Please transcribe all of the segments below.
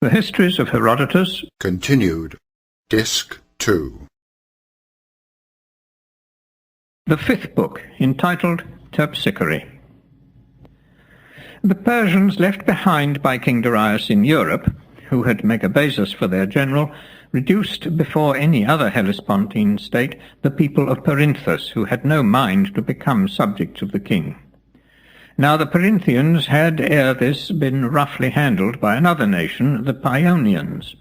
The Histories of Herodotus. Continued. Disc 2. The fifth book, entitled Terpsicore. The Persians left behind by King Darius in Europe, who had Megabazus for their general, reduced before any other Hellespontine state the people of Perinthus, who had no mind to become subjects of the king. Now the Perinthians had ere this been roughly handled by another nation, the Paeonians.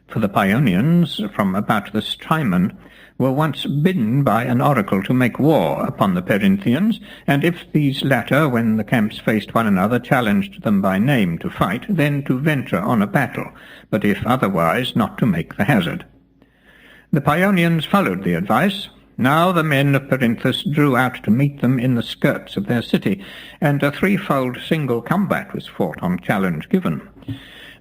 For the Paeonians, from about the Strymon, were once bidden by an oracle to make war upon the Perinthians, and if these latter, when the camps faced one another, challenged them by name to fight, then to venture on a battle, but if otherwise, not to make the hazard. The Paeonians followed the advice. Now the men of Perinthus drew out to meet them in the skirts of their city, and a threefold single combat was fought on challenge given.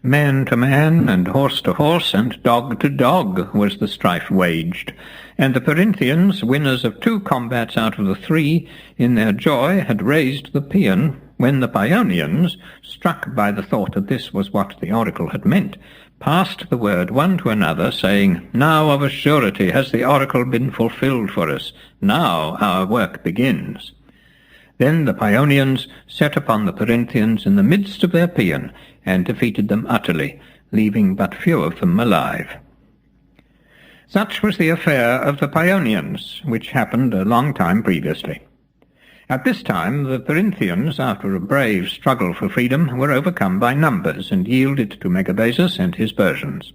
Man to man, and horse to horse, and dog to dog was the strife waged, and the Perinthians, winners of 2 combats out of the 3, in their joy had raised the paean, when the Paeonians, struck by the thought that this was what the oracle had meant, passed the word one to another, saying, "Now of a surety has the oracle been fulfilled for us. Now our work begins." Then the Paeonians set upon the Perinthians in the midst of their paean, and defeated them utterly, leaving but few of them alive. Such was the affair of the Paeonians, which happened a long time previously. At this time the Perinthians, after a brave struggle for freedom, were overcome by numbers, and yielded to Megabazus and his Persians.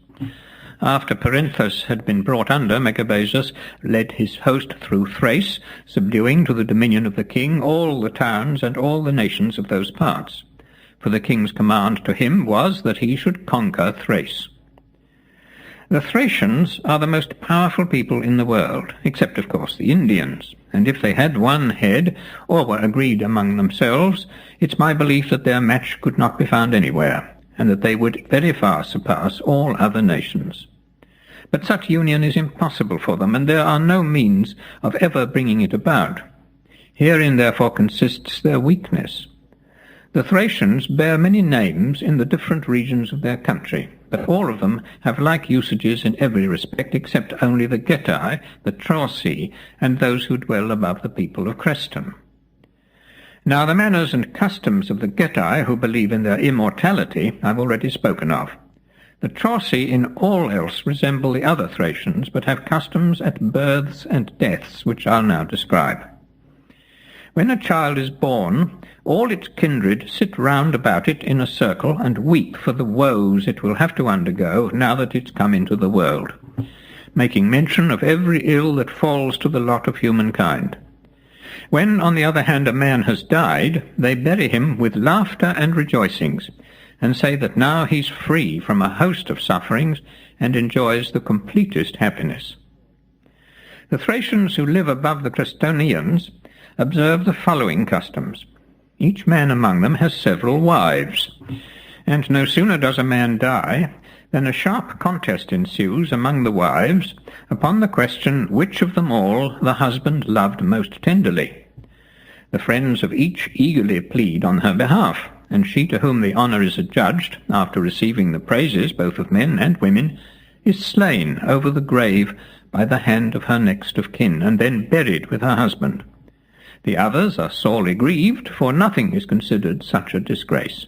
After Perinthus had been brought under, Megabazus led his host through Thrace, subduing to the dominion of the king all the towns and all the nations of those parts. For the king's command to him was that he should conquer Thrace. The Thracians are the most powerful people in the world, except, of course, the Indians, and if they had one head, or were agreed among themselves, it's my belief that their match could not be found anywhere, and that they would very far surpass all other nations. But such union is impossible for them, and there are no means of ever bringing it about. Herein, therefore, consists their weakness. The Thracians bear many names in the different regions of their country, but all of them have like usages in every respect, except only the Getae, the Trauci, and those who dwell above the people of Creston. Now the manners and customs of the Getae, who believe in their immortality, I've already spoken of. The Trauci in all else resemble the other Thracians, but have customs at births and deaths, which I'll now describe. When a child is born, all its kindred sit round about it in a circle and weep for the woes it will have to undergo now that it's come into the world, making mention of every ill that falls to the lot of humankind. When, on the other hand, a man has died, they bury him with laughter and rejoicings, and say that now he's free from a host of sufferings and enjoys the completest happiness. The Thracians who live above the Crestonians observe the following customs. Each man among them has several wives, and no sooner does a man die than a sharp contest ensues among the wives upon the question which of them all the husband loved most tenderly. The friends of each eagerly plead on her behalf, and she to whom the honour is adjudged, after receiving the praises both of men and women, is slain over the grave by the hand of her next of kin, and then buried with her husband. The others are sorely grieved, for nothing is considered such a disgrace.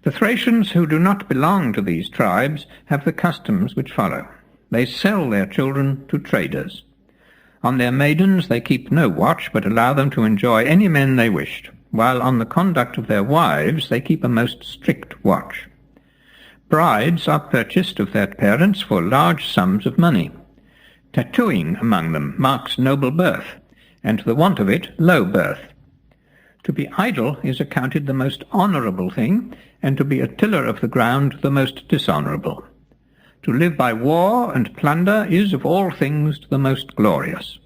The Thracians who do not belong to these tribes have the customs which follow. They sell their children to traders. On their maidens they keep no watch, but allow them to enjoy any men they wished, while on the conduct of their wives they keep a most strict watch. Brides are purchased of their parents for large sums of money. Tattooing among them marks noble birth, and to the want of it, low birth. To be idle is accounted the most honourable thing, and to be a tiller of the ground the most dishonourable. To live by war and plunder is of all things the most glorious.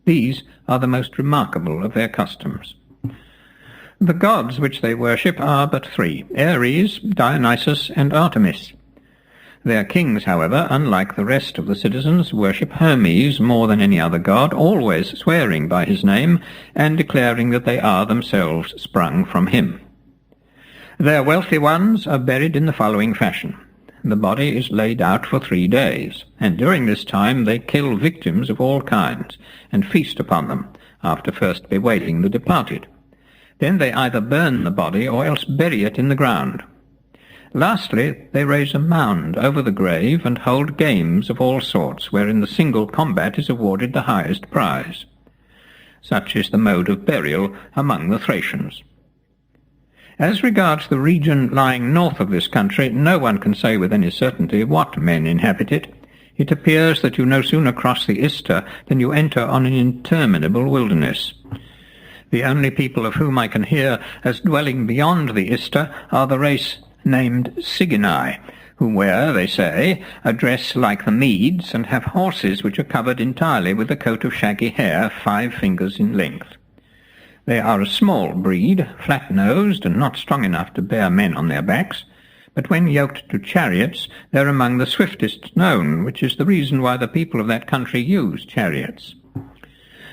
These are the most remarkable of their customs. The gods which they worship are but 3, Ares, Dionysus, and Artemis. Their kings, however, unlike the rest of the citizens, worship Hermes more than any other god, always swearing by his name, and declaring that they are themselves sprung from him. Their wealthy ones are buried in the following fashion. The body is laid out for 3 days, and during this time they kill victims of all kinds, and feast upon them, after first bewailing the departed. Then they either burn the body or else bury it in the ground. Lastly, they raise a mound over the grave and hold games of all sorts, wherein the single combat is awarded the highest prize. Such is the mode of burial among the Thracians. As regards the region lying north of this country, no one can say with any certainty what men inhabit it. It appears that you no sooner cross the Ister than you enter on an interminable wilderness. The only people of whom I can hear as dwelling beyond the Ister are the race named Sigynni, who wear, they say, a dress like the Medes, and have horses which are covered entirely with a coat of shaggy hair 5 fingers in length. They are a small breed, flat-nosed, and not strong enough to bear men on their backs, but when yoked to chariots, they're among the swiftest known, which is the reason why the people of that country use chariots.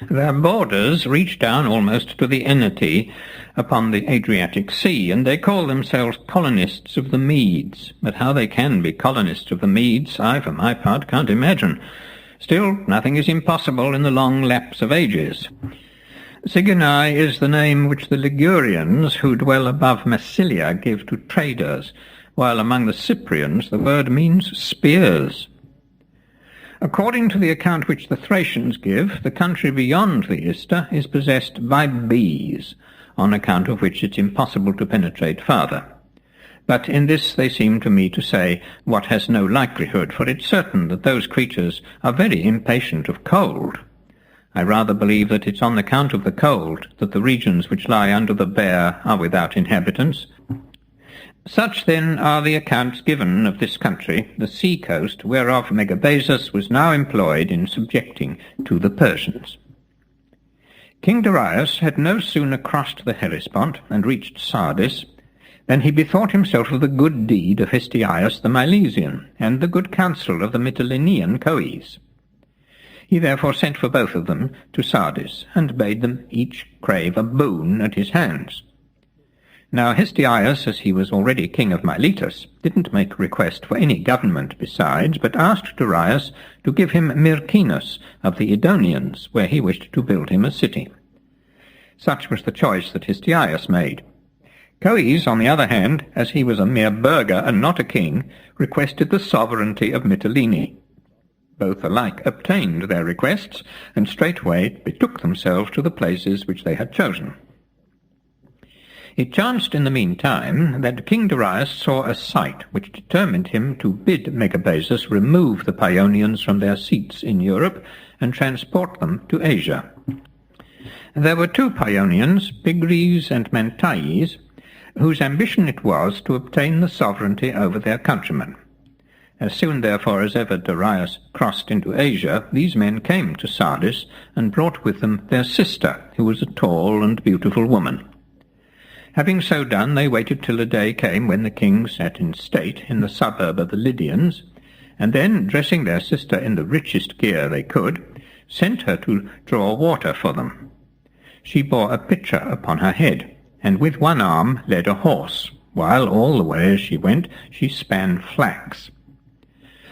Their borders reach down almost to the Eneti upon the Adriatic Sea, and they call themselves colonists of the Medes. But how they can be colonists of the Medes, I, for my part, can't imagine. Still, nothing is impossible in the long lapse of ages. Sigynni is the name which the Ligurians, who dwell above Massilia, give to traders, while among the Cyprians the word means spears. According to the account which the Thracians give, the country beyond the Ister is possessed by bees, on account of which it's impossible to penetrate farther. But in this they seem to me to say what has no likelihood, for it's certain that those creatures are very impatient of cold. I rather believe that it's on account of the cold that the regions which lie under the Bear are without inhabitants. Such, then, are the accounts given of this country, the sea-coast, whereof Megabazus was now employed in subjecting to the Persians. King Darius had no sooner crossed the Hellespont and reached Sardis than he bethought himself of the good deed of Histiaeus the Milesian, and the good counsel of the Mytilenean Coes. He therefore sent for both of them to Sardis, and bade them each crave a boon at his hands. Now Histiaeus, as he was already king of Miletus, didn't make request for any government besides, but asked Darius to give him Myrcinus of the Edonians, where he wished to build him a city. Such was the choice that Histiaeus made. Coes, on the other hand, as he was a mere burgher and not a king, requested the sovereignty of Mytilene. Both alike obtained their requests, and straightway betook themselves to the places which they had chosen. It chanced in the meantime that King Darius saw a sight which determined him to bid Megabazus remove the Paeonians from their seats in Europe and transport them to Asia. There were 2 Paeonians, Pygries and Mantiaes, whose ambition it was to obtain the sovereignty over their countrymen. As soon, therefore, as ever Darius crossed into Asia, these men came to Sardis and brought with them their sister, who was a tall and beautiful woman. Having so done, they waited till a day came when the king sat in state in the suburb of the Lydians, and then, dressing their sister in the richest gear they could, sent her to draw water for them. She bore a pitcher upon her head, and with one arm led a horse, while all the way as she went she span flax.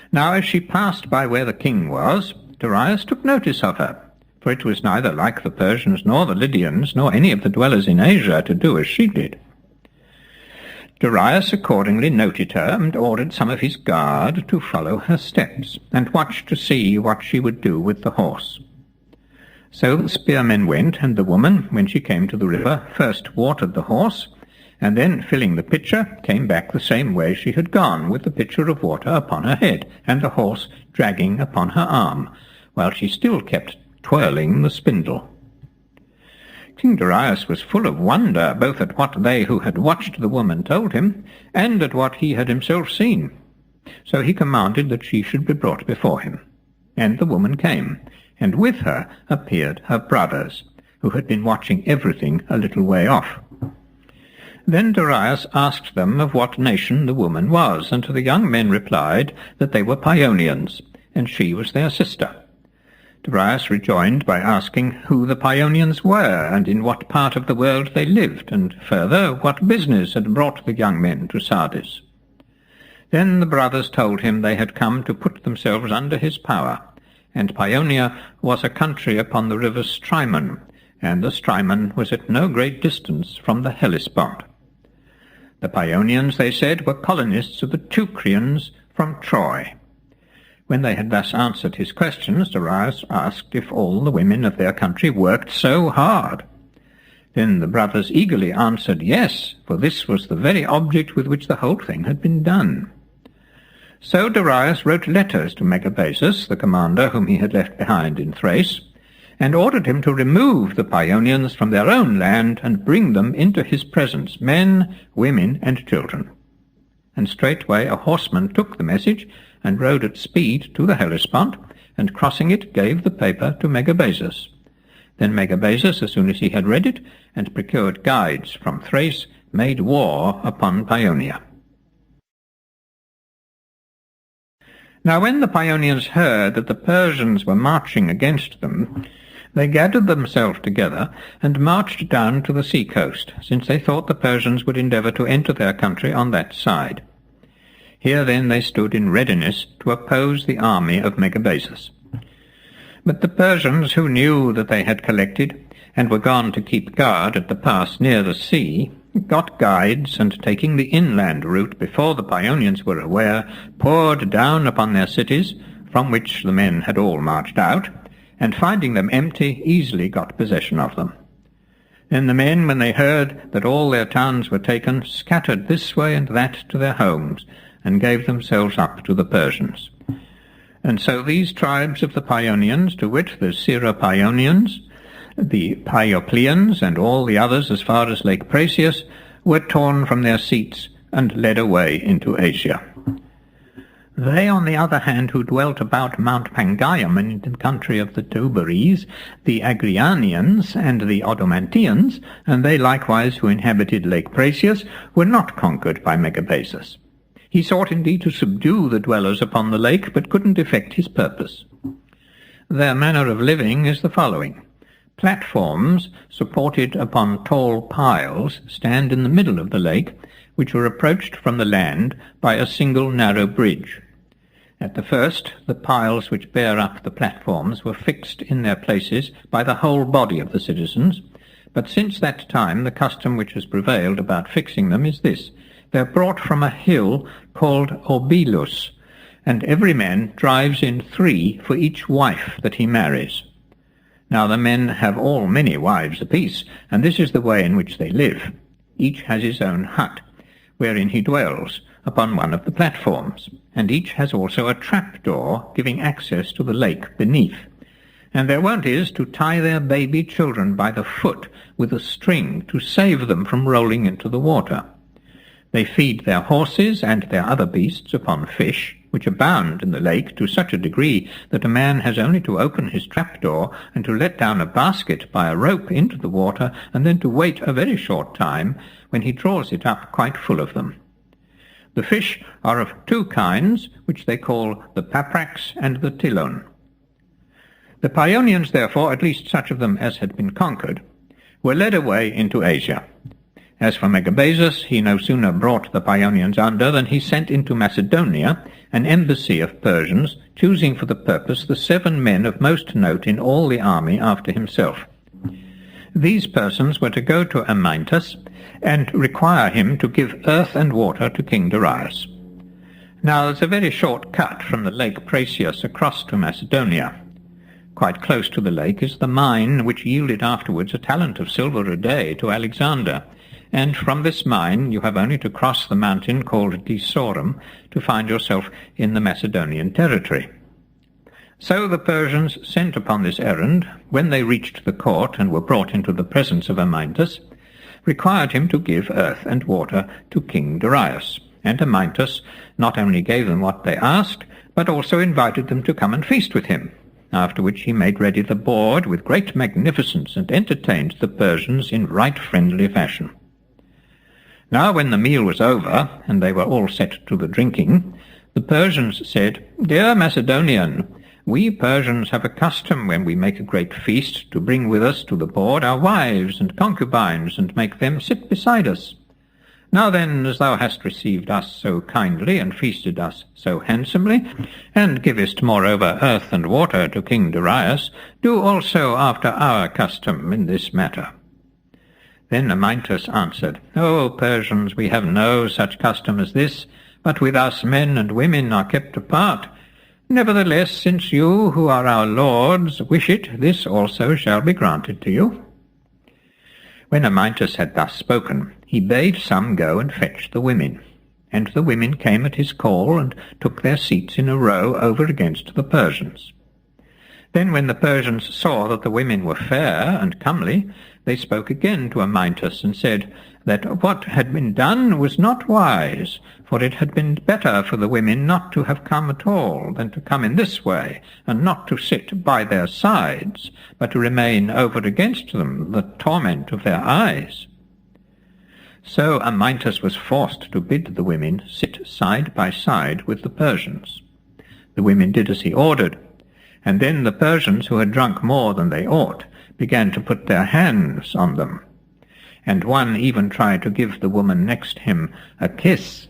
Now as she passed by where the king was, Darius took notice of her, for it was neither like the Persians nor the Lydians, nor any of the dwellers in Asia, to do as she did. Darius accordingly noted her, and ordered some of his guard to follow her steps, and watch to see what she would do with the horse. So the spearmen went, and the woman, when she came to the river, first watered the horse, and then, filling the pitcher, came back the same way she had gone, with the pitcher of water upon her head, and the horse dragging upon her arm, while she still kept twirling the spindle. King Darius was full of wonder, both at what they who had watched the woman told him, and at what he had himself seen. So he commanded that she should be brought before him. And the woman came, and with her appeared her brothers, who had been watching everything a little way off. Then Darius asked them of what nation the woman was, and the young men replied that they were Paeonians, and she was their sister. Darius rejoined by asking who the Paeonians were, and in what part of the world they lived, and further, what business had brought the young men to Sardis. Then the brothers told him they had come to put themselves under his power, and Paeonia was a country upon the river Strymon, and the Strymon was at no great distance from the Hellespont. The Paeonians, they said, were colonists of the Teucrians from Troy. When they had thus answered his questions, Darius asked if all the women of their country worked so hard. Then the brothers eagerly answered yes, for this was the very object with which the whole thing had been done. So Darius wrote letters to Megabazus, the commander whom he had left behind in Thrace, and ordered him to remove the Paeonians from their own land and bring them into his presence, men, women, and children. And straightway a horseman took the message and rode at speed to the Hellespont, and crossing it gave the paper to Megabazus. Then Megabazus, as soon as he had read it, and procured guides from Thrace, made war upon Paeonia. Now when the Paeonians heard that the Persians were marching against them, they gathered themselves together and marched down to the sea-coast, since they thought the Persians would endeavour to enter their country on that side. Here then they stood in readiness to oppose the army of Megabazus. But the Persians, who knew that they had collected, and were gone to keep guard at the pass near the sea, got guides, and taking the inland route before the Paeonians were aware, poured down upon their cities, from which the men had all marched out, and finding them empty, easily got possession of them. Then the men, when they heard that all their towns were taken, scattered this way and that to their homes, and gave themselves up to the Persians. And so these tribes of the Paeonians, to wit, the Syro-Paeonians, the Paeopleans, and all the others as far as Lake Prasius, were torn from their seats and led away into Asia. They, on the other hand, who dwelt about Mount Pangaium in the country of the Teuberes, the Agrianians and the Odomantians, and they likewise who inhabited Lake Prasius, were not conquered by Megabazus. He sought indeed to subdue the dwellers upon the lake, but couldn't effect his purpose. Their manner of living is the following. Platforms, supported upon tall piles, stand in the middle of the lake, which are approached from the land by a single narrow bridge. At the first, the piles which bear up the platforms were fixed in their places by the whole body of the citizens, but since that time the custom which has prevailed about fixing them is this. They are brought from a hill called Obilus, and every man drives in 3 for each wife that he marries. Now the men have all many wives apiece, and this is the way in which they live. Each has his own hut, wherein he dwells, upon one of the platforms, and each has also a trapdoor giving access to the lake beneath. And their wont is to tie their baby children by the foot with a string to save them from rolling into the water. They feed their horses and their other beasts upon fish, which abound in the lake to such a degree that a man has only to open his trapdoor and to let down a basket by a rope into the water, and then to wait a very short time, when he draws it up quite full of them. The fish are of 2 kinds, which they call the paprax and the tilon. The Paeonians, therefore, at least such of them as had been conquered, were led away into Asia. As for Megabazus, he no sooner brought the Paeonians under than he sent into Macedonia an embassy of Persians, choosing for the purpose the 7 men of most note in all the army after himself. These persons were to go to Amyntas and require him to give earth and water to King Darius. Now there's a very short cut from the Lake Prasius across to Macedonia. Quite close to the lake is the mine which yielded afterwards a talent of silver a day to Alexander, and from this mine you have only to cross the mountain called Disorum to find yourself in the Macedonian territory. So the Persians sent upon this errand, when they reached the court and were brought into the presence of Amyntas, required him to give earth and water to King Darius. And Amyntas not only gave them what they asked, but also invited them to come and feast with him, after which he made ready the board with great magnificence and entertained the Persians in right friendly fashion. Now when the meal was over, and they were all set to the drinking, the Persians said, "Dear Macedonian, We Persians have a custom, when we make a great feast, to bring with us to the board our wives and concubines, and make them sit beside us. Now then, as thou hast received us so kindly, and feasted us so handsomely, and givest moreover earth and water to King Darius, do also after our custom in this matter. Then Amyntas answered, O Persians, we have no such custom as this, but with us men and women are kept apart. Nevertheless, since you, who are our lords, wish it, this also shall be granted to you. When Amyntas had thus spoken, he bade some go and fetch the women. And the women came at his call, and took their seats in a row over against the Persians. Then when the Persians saw that the women were fair and comely, they spoke again to Amyntas, and said that what had been done was not wise, for it had been better for the women not to have come at all, than to come in this way, and not to sit by their sides, but to remain over against them, the torment of their eyes. So Amyntas was forced to bid the women sit side by side with the Persians. The women did as he ordered, and then the Persians, who had drunk more than they ought, began to put their hands on them, and one even tried to give the woman next him a kiss.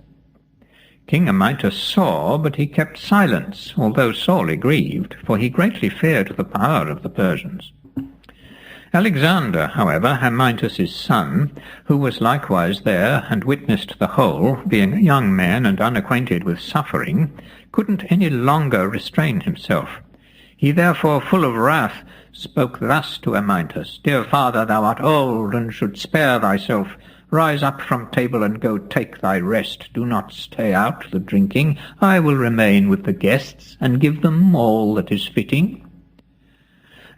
King Amyntas saw, but he kept silence, although sorely grieved, for he greatly feared the power of the Persians. Alexander, however, Amyntas's son, who was likewise there and witnessed the whole, being a young man and unacquainted with suffering, couldn't any longer restrain himself. He therefore, full of wrath, spoke thus to Amyntas, Dear father, thou art old, and should spare thyself. Rise up from table, and go take thy rest. Do not stay out the drinking. I will remain with the guests, and give them all that is fitting.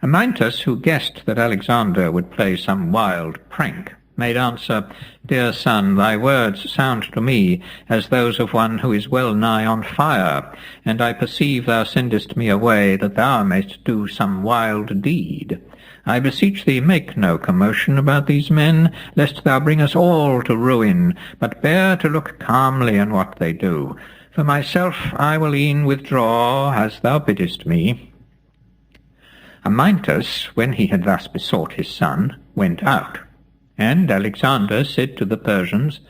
Amyntas, who guessed that Alexander would play some wild prank, made answer, Dear son, thy words sound to me as those of one who is well nigh on fire, and I perceive thou sendest me away that thou mayst do some wild deed. I beseech thee, make no commotion about these men, lest thou bring us all to ruin, but bear to look calmly on what they do. For myself I will e'en withdraw, as thou biddest me. Amyntas, when he had thus besought his son, went out. And Alexander said to the Persians,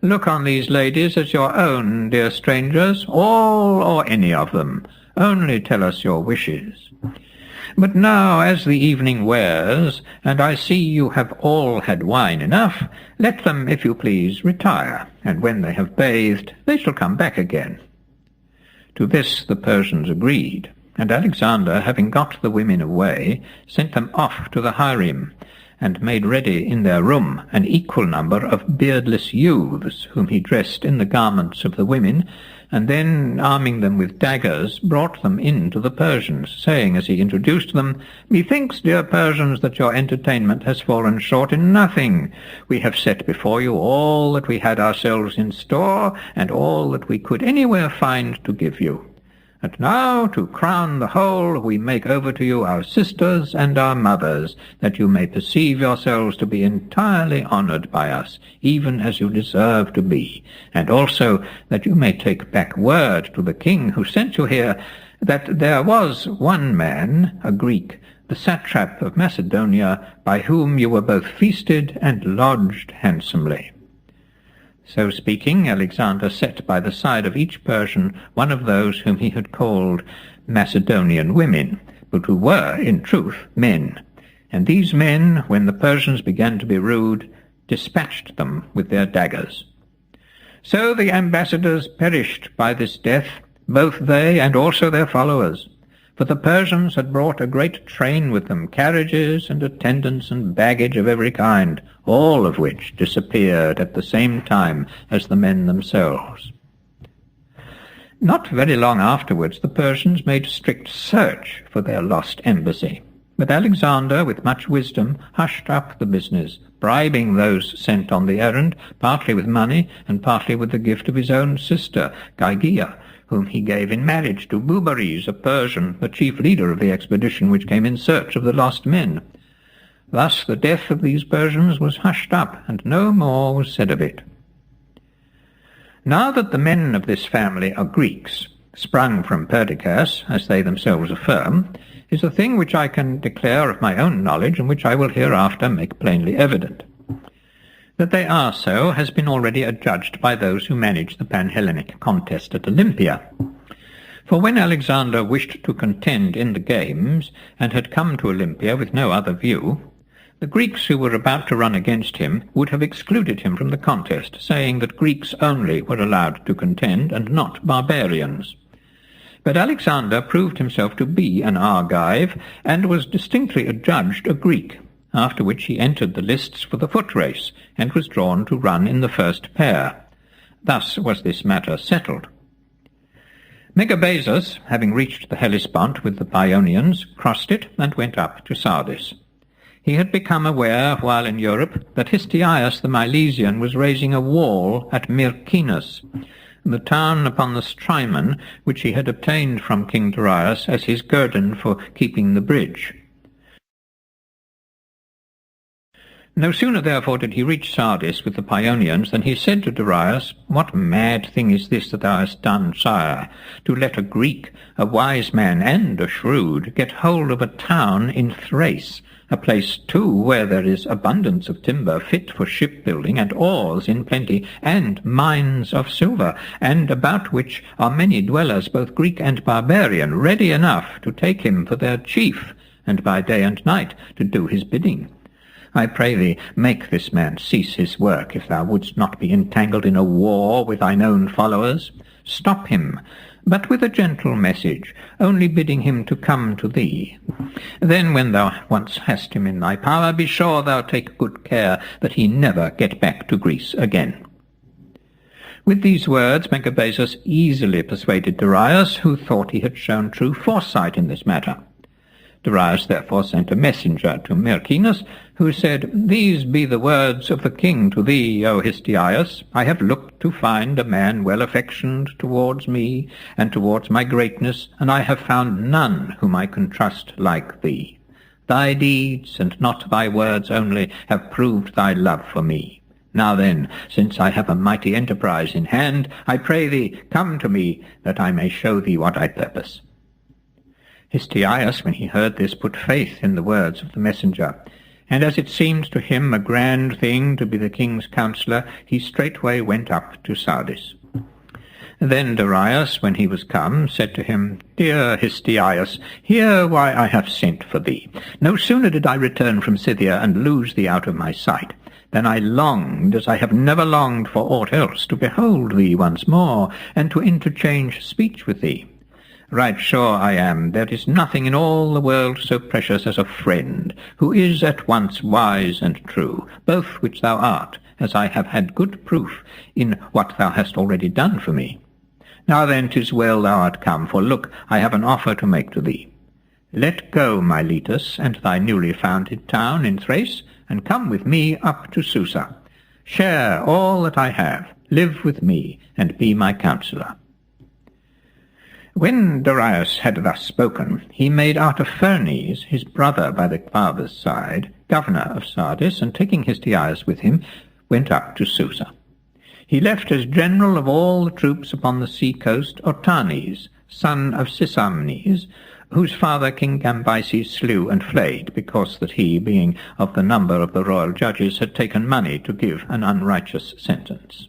Look on these ladies as your own, dear strangers, all or any of them. Only tell us your wishes. But now, as the evening wears, and I see you have all had wine enough, let them, if you please, retire, and when they have bathed, they shall come back again. To this the Persians agreed, and Alexander, having got the women away, sent them off to the harem, and made ready in their room an equal number of beardless youths, whom he dressed in the garments of the women, and then, arming them with daggers, brought them in to the Persians, saying as he introduced them, Methinks, dear Persians, that your entertainment has fallen short in nothing. We have set before you all that we had ourselves in store, and all that we could anywhere find to give you. And now, to crown the whole, we make over to you our sisters and our mothers, that you may perceive yourselves to be entirely honored by us, even as you deserve to be, and also that you may take back word to the king who sent you here, that there was one man, a Greek, the satrap of Macedonia, by whom you were both feasted and lodged handsomely. So speaking, Alexander set by the side of each Persian one of those whom he had called Macedonian women, but who were, in truth, men. And these men, when the Persians began to be rude, dispatched them with their daggers. So the ambassadors perished by this death, both they and also their followers. For the Persians had brought a great train with them, carriages and attendants and baggage of every kind, all of which disappeared at the same time as the men themselves. Not very long afterwards the Persians made strict search for their lost embassy, but Alexander, with much wisdom, hushed up the business, bribing those sent on the errand, partly with money and partly with the gift of his own sister, Gygia, whom he gave in marriage to Bubares, a Persian, the chief leader of the expedition which came in search of the lost men. Thus the death of these Persians was hushed up, and no more was said of it. Now that the men of this family are Greeks, sprung from Perdiccas, as they themselves affirm, is a thing which I can declare of my own knowledge, and which I will hereafter make plainly evident. That they are so has been already adjudged by those who managed the Pan-Hellenic contest at Olympia. For when Alexander wished to contend in the games, and had come to Olympia with no other view, the Greeks who were about to run against him would have excluded him from the contest, saying that Greeks only were allowed to contend, and not barbarians. But Alexander proved himself to be an Argive, and was distinctly adjudged a Greek, after which he entered the lists for the foot race, and was drawn to run in the first pair. Thus was this matter settled. Megabazus, having reached the Hellespont with the Paeonians, crossed it and went up to Sardis. He had become aware, while in Europe, that Histiaeus the Milesian was raising a wall at Myrcinus, the town upon the Strymon, which he had obtained from King Darius as his guerdon for keeping the bridge. No sooner, therefore, did he reach Sardis with the Paeonians than he said to Darius, "What mad thing is this that thou hast done, sire, to let a Greek, a wise man and a shrewd, get hold of a town in Thrace, a place too where there is abundance of timber fit for shipbuilding, and ores in plenty, and mines of silver, and about which are many dwellers, both Greek and barbarian, ready enough to take him for their chief, and by day and night to do his bidding? I pray thee, make this man cease his work, if thou wouldst not be entangled in a war with thine own followers. Stop him, but with a gentle message, only bidding him to come to thee. Then, when thou once hast him in thy power, be sure thou take good care that he never get back to Greece again." With these words Megabazus easily persuaded Darius, who thought he had shown true foresight in this matter. Darius therefore sent a messenger to Myrcinus, who said, "These be the words of the king to thee, O Histiaeus. I have looked to find a man well affectioned towards me and towards my greatness, and I have found none whom I can trust like thee. Thy deeds, and not thy words only, have proved thy love for me. Now then, since I have a mighty enterprise in hand, I pray thee, come to me, that I may show thee what I purpose." Histiaeus, when he heard this, put faith in the words of the messenger, and as it seemed to him a grand thing to be the king's counsellor, he straightway went up to Sardis. Then Darius, when he was come, said to him, "Dear Histiaeus, hear why I have sent for thee. No sooner did I return from Scythia and lose thee out of my sight, than I longed, as I have never longed for aught else, to behold thee once more, and to interchange speech with thee. Right sure I am there is nothing in all the world so precious as a friend, who is at once wise and true, both which thou art, as I have had good proof in what thou hast already done for me. Now then, 'tis well thou art come, for look, I have an offer to make to thee. Let go Miletus and thy newly founded town in Thrace, and come with me up to Susa. Share all that I have, live with me, and be my counsellor." When Darius had thus spoken, he made Artaphernes, his brother by the father's side, governor of Sardis, and taking Histiaeus with him, went up to Susa. He left as general of all the troops upon the sea-coast Otanes, son of Sisamnes, whose father King Cambyses slew and flayed, because that he, being of the number of the royal judges, had taken money to give an unrighteous sentence.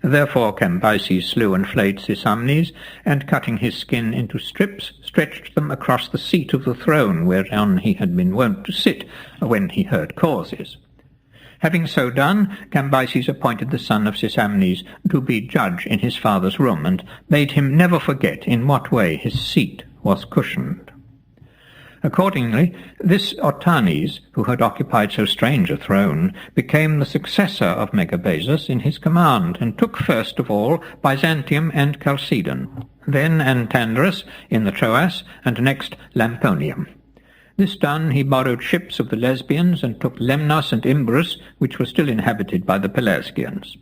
Therefore Cambyses slew and flayed Sisamnes, and cutting his skin into strips, stretched them across the seat of the throne whereon he had been wont to sit when he heard causes. Having so done, Cambyses appointed the son of Sisamnes to be judge in his father's room, and bade him never forget in what way his seat was cushioned. Accordingly, this Otanes, who had occupied so strange a throne, became the successor of Megabazus in his command, and took first of all Byzantium and Chalcedon, then Antandrus in the Troas, and next Lamponium. This done, he borrowed ships of the Lesbians, and took Lemnos and Imbrus, which were still inhabited by the Pelasgians.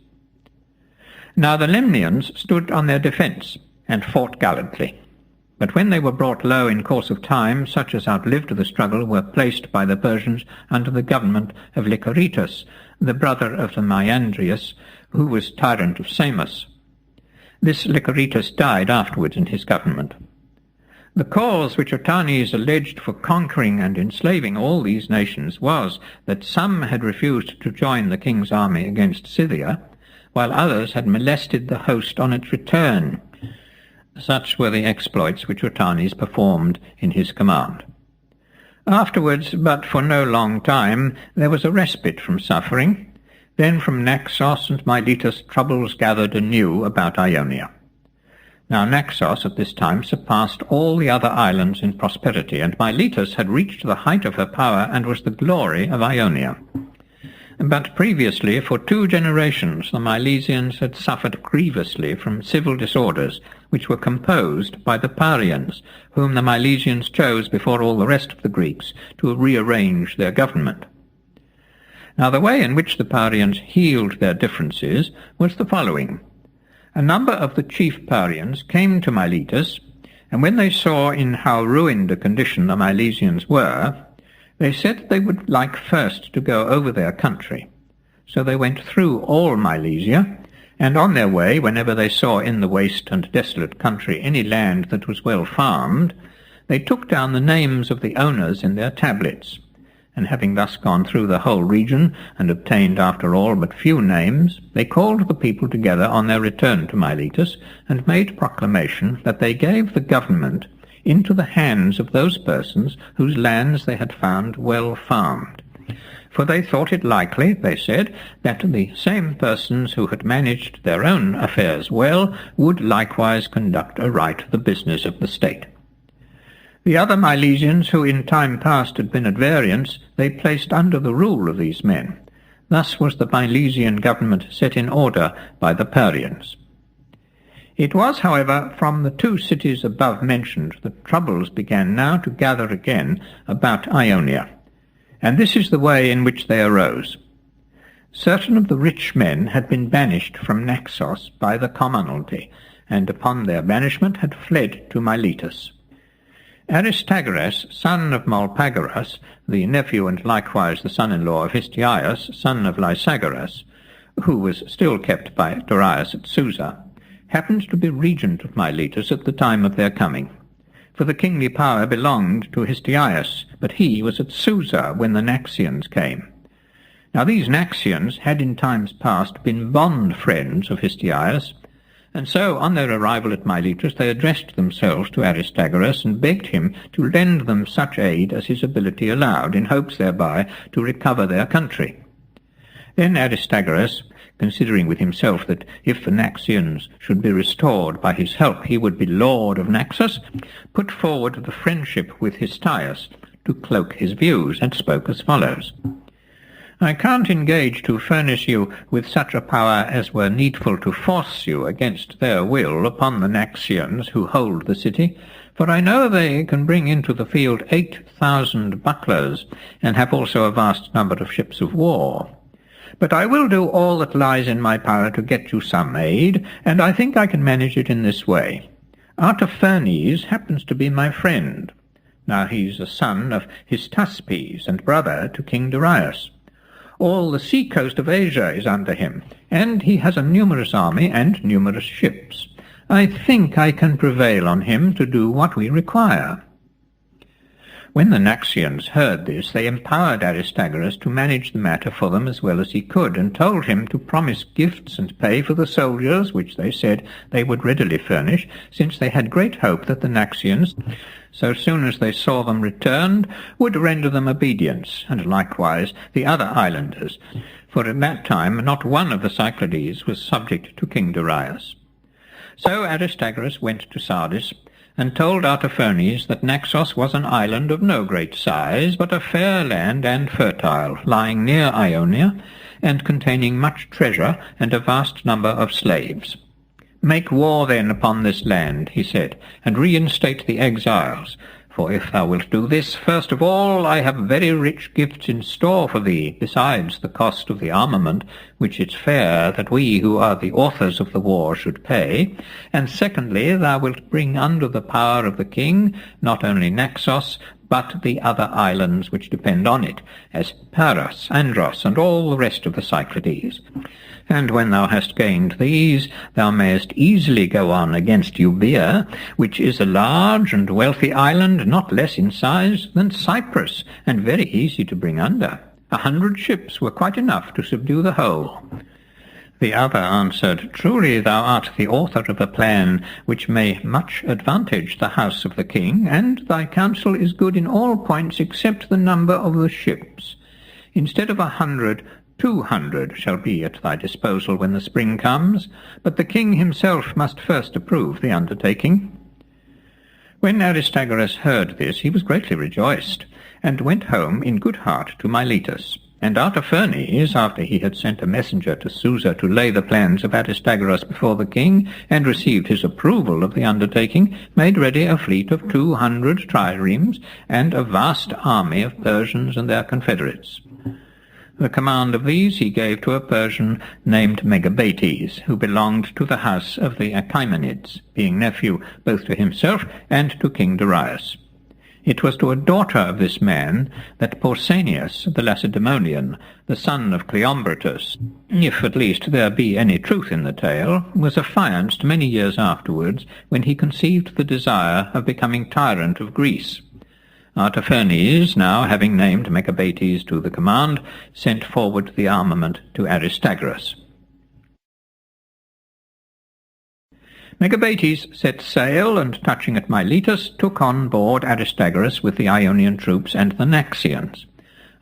Now the Lemnians stood on their defence, and fought gallantly. But when they were brought low in course of time, such as outlived the struggle were placed by the Persians under the government of Lycoritus, the brother of the Myandrius, who was tyrant of Samos. This Lycoritas died afterwards in his government. The cause which Otanes alleged for conquering and enslaving all these nations was that some had refused to join the king's army against Scythia, while others had molested the host on its return. Such were the exploits which Otanes performed in his command. Afterwards, but for no long time, there was a respite from suffering. Then from Naxos and Miletus troubles gathered anew about Ionia. Now Naxos at this time surpassed all the other islands in prosperity, and Miletus had reached the height of her power and was the glory of Ionia. But previously, for 2 generations, the Milesians had suffered grievously from civil disorders, which were composed by the Parians, whom the Milesians chose before all the rest of the Greeks to rearrange their government. Now the way in which the Parians healed their differences was the following. A number of the chief Parians came to Miletus, and when they saw in how ruined a condition the Milesians were, they said they would like first to go over their country. So they went through all Milesia, and on their way, whenever they saw in the waste and desolate country any land that was well farmed, they took down the names of the owners in their tablets. And having thus gone through the whole region, and obtained after all but few names, they called the people together on their return to Miletus, and made proclamation that they gave the government into the hands of those persons whose lands they had found well farmed. For they thought it likely, they said, that the same persons who had managed their own affairs well would likewise conduct aright the business of the state. The other Milesians, who in time past had been at variance, they placed under the rule of these men. Thus was the Milesian government set in order by the Parians. It was, however, from the 2 cities above mentioned that troubles began now to gather again about Ionia, and this is the way in which they arose. Certain of the rich men had been banished from Naxos by the commonalty, and upon their banishment had fled to Miletus. Aristagoras, son of Molpagoras, the nephew and likewise the son-in-law of Histiaeus, son of Lysagoras, who was still kept by Darius at Susa, happened to be regent of Miletus at the time of their coming. For the kingly power belonged to Histiaeus, but he was at Susa when the Naxians came. Now these Naxians had in times past been bond friends of Histiaeus, and so on their arrival at Miletus they addressed themselves to Aristagoras and begged him to lend them such aid as his ability allowed, in hopes thereby to recover their country. Then Aristagoras, considering with himself that if the Naxians should be restored by his help he would be lord of Naxos, put forward the friendship with Histiaeus to cloak his views, and spoke as follows. I can't engage to furnish you with such a power as were needful to force you against their will upon the Naxians who hold the city, for I know they can bring into the field 8,000 bucklers, and have also a vast number of ships of war. But I will do all that lies in my power to get you some aid, and I think I can manage it in this way. Artaphernes happens to be my friend. Now he's a son of Hystaspes, and brother to King Darius. All the sea-coast of Asia is under him, and he has a numerous army and numerous ships. I think I can prevail on him to do what we require. When the Naxians heard this, they empowered Aristagoras to manage the matter for them as well as he could, and told him to promise gifts and pay for the soldiers, which they said they would readily furnish, since they had great hope that the Naxians, so soon as they saw them returned, would render them obedience, and likewise the other islanders, for at that time not one of the Cyclades was subject to King Darius. So Aristagoras went to Sardis, and told Artaphernes that Naxos was an island of no great size, but a fair land and fertile, lying near Ionia, and containing much treasure and a vast number of slaves. Make war then upon this land, he said, and reinstate the exiles. For if thou wilt do this, first of all, I have very rich gifts in store for thee, besides the cost of the armament, which it's fair that we who are the authors of the war should pay. And secondly, thou wilt bring under the power of the king, not only Naxos, but the other islands which depend on it, as Paros, Andros, and all the rest of the Cyclades. And when thou hast gained these, thou mayest easily go on against Euboea, which is a large and wealthy island, not less in size than Cyprus, and very easy to bring under. 100 ships were quite enough to subdue the whole. The other answered, Truly thou art the author of a plan which may much advantage the house of the king, and thy counsel is good in all points except the number of the ships. Instead of 100, 200 shall be at thy disposal when the spring comes, but the king himself must first approve the undertaking. When Aristagoras heard this, he was greatly rejoiced, and went home in good heart to Miletus. And Artaphernes, after he had sent a messenger to Susa to lay the plans of Aristagoras before the king, and received his approval of the undertaking, made ready a fleet of 200 triremes, and a vast army of Persians and their confederates. The command of these he gave to a Persian named Megabates, who belonged to the house of the Achaemenids, being nephew both to himself and to King Darius. It was to a daughter of this man that Pausanias, the Lacedaemonian, the son of Cleombrotus, if at least there be any truth in the tale, was affianced many years afterwards, when he conceived the desire of becoming tyrant of Greece. Artaphernes, now having named Megabates to the command, sent forward the armament to Aristagoras. Megabates set sail, and touching at Miletus, took on board Aristagoras with the Ionian troops and the Naxians,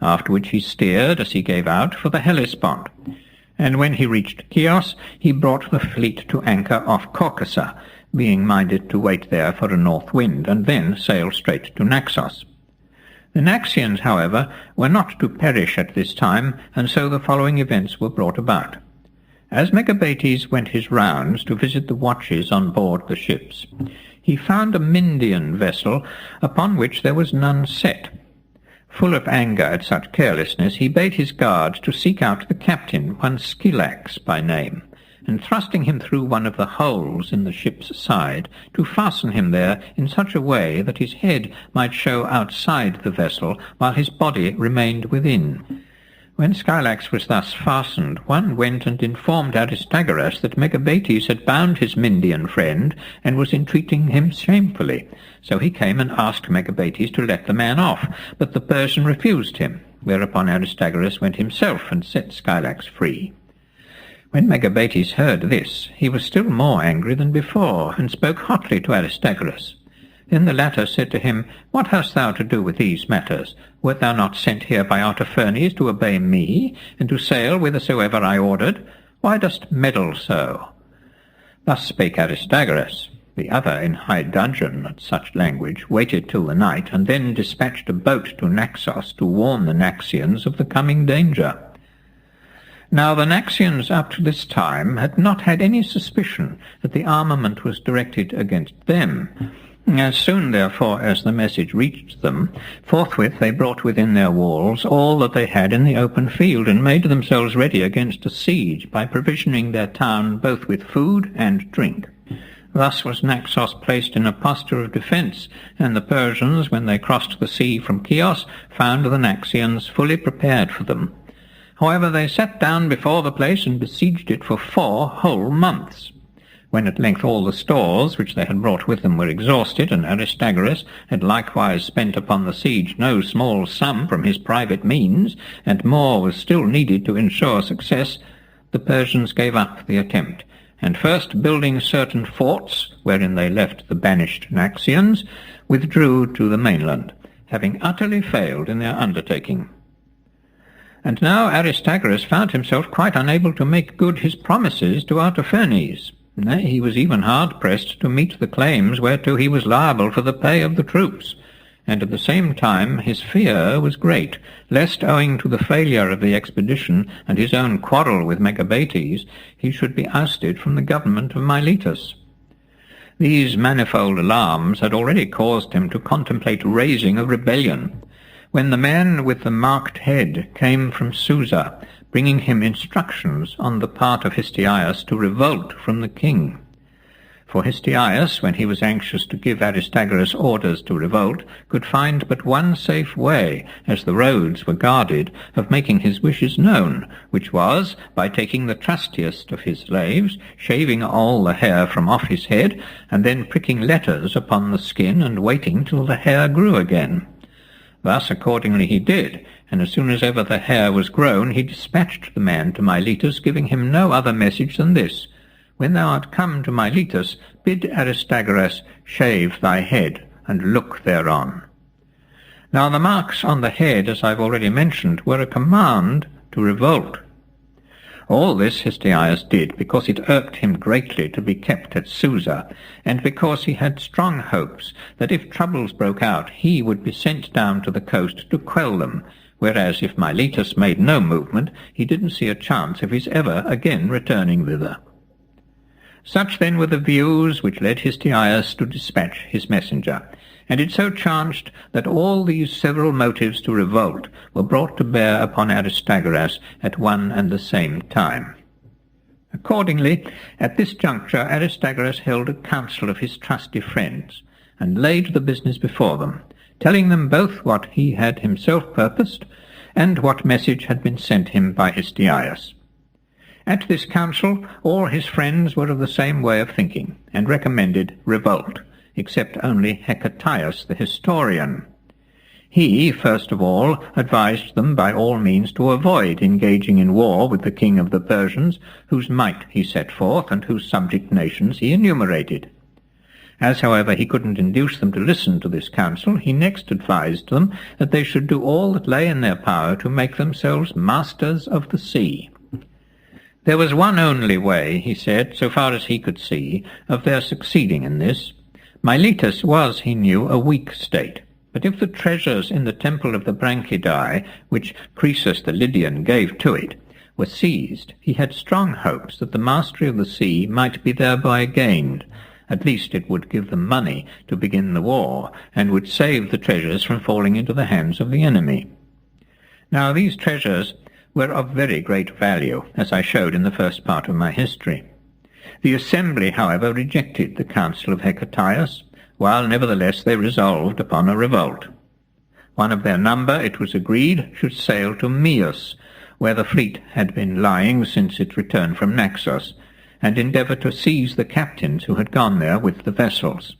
after which he steered, as he gave out, for the Hellespont. And when he reached Chios, he brought the fleet to anchor off Caucasa, being minded to wait there for a north wind, and then sail straight to Naxos. The Naxians, however, were not to perish at this time, and so the following events were brought about. As Megabates went his rounds to visit the watches on board the ships, he found a Myndian vessel upon which there was none set. Full of anger at such carelessness, he bade his guards to seek out the captain, one Scylax by name, and thrusting him through one of the holes in the ship's side, to fasten him there in such a way that his head might show outside the vessel, while his body remained within. When Scylax was thus fastened, one went and informed Aristagoras that Megabates had bound his Myndian friend, and was entreating him shamefully. So he came and asked Megabates to let the man off, but the Persian refused him, whereupon Aristagoras went himself and set Scylax free. When Megabates heard this, he was still more angry than before, and spoke hotly to Aristagoras. Then the latter said to him, What hast thou to do with these matters? Wert thou not sent here by Artaphernes to obey me, and to sail whithersoever I ordered? Why dost meddle so? Thus spake Aristagoras. The other, in high dudgeon at such language, waited till the night, and then dispatched a boat to Naxos to warn the Naxians of the coming danger. Now the Naxians up to this time had not had any suspicion that the armament was directed against them. As soon, therefore, as the message reached them, forthwith they brought within their walls all that they had in the open field, and made themselves ready against a siege by provisioning their town both with food and drink. Thus was Naxos placed in a posture of defence, and the Persians, when they crossed the sea from Chios, found the Naxians fully prepared for them. However, they sat down before the place and besieged it for 4 whole months. When at length all the stores which they had brought with them were exhausted, and Aristagoras had likewise spent upon the siege no small sum from his private means, and more was still needed to ensure success, the Persians gave up the attempt, and first building certain forts, wherein they left the banished Naxians, withdrew to the mainland, having utterly failed in their undertaking. And now Aristagoras found himself quite unable to make good his promises to Artaphernes. Nay, he was even hard-pressed to meet the claims whereto he was liable for the pay of the troops, and at the same time his fear was great, lest, owing to the failure of the expedition and his own quarrel with Megabates, he should be ousted from the government of Miletus. These manifold alarms had already caused him to contemplate raising a rebellion, when the man with the marked head came from Susa, bringing him instructions on the part of Histiaeus to revolt from the king. For Histiaeus, when he was anxious to give Aristagoras orders to revolt, could find but one safe way, as the roads were guarded, of making his wishes known, which was by taking the trustiest of his slaves, shaving all the hair from off his head, and then pricking letters upon the skin and waiting till the hair grew again. Thus accordingly he did, and as soon as ever the hair was grown, he dispatched the man to Miletus, giving him no other message than this: When thou art come to Miletus, bid Aristagoras shave thy head, and look thereon. Now the marks on the head, as I've already mentioned, were a command to revolt. All this Histiaeus did because it irked him greatly to be kept at Susa, and because he had strong hopes that if troubles broke out he would be sent down to the coast to quell them, whereas if Miletus made no movement, he didn't see a chance of his ever again returning thither. Such then were the views which led Histiaeus to dispatch his messenger, and it so chanced that all these several motives to revolt were brought to bear upon Aristagoras at one and the same time. Accordingly, at this juncture Aristagoras held a council of his trusty friends, and laid the business before them, telling them both what he had himself purposed, and what message had been sent him by Histiaeus. At this council all his friends were of the same way of thinking, and recommended revolt, except only Herodotus the historian. He, first of all, advised them by all means to avoid engaging in war with the king of the Persians, whose might he set forth, and whose subject nations he enumerated. As, however, he couldn't induce them to listen to this counsel, he next advised them that they should do all that lay in their power to make themselves masters of the sea. There was one only way, he said, so far as he could see, of their succeeding in this. Miletus was, he knew, a weak state, but if the treasures in the temple of the Branchidae, which Croesus the Lydian gave to it, were seized, he had strong hopes that the mastery of the sea might be thereby gained. At least it would give them money to begin the war, and would save the treasures from falling into the hands of the enemy. Now these treasures were of very great value, as I showed in the first part of my history. The assembly, however, rejected the counsel of Herodotus, while nevertheless they resolved upon a revolt. One of their number, it was agreed, should sail to Meus, where the fleet had been lying since its return from Naxos, and endeavour to seize the captains who had gone there with the vessels.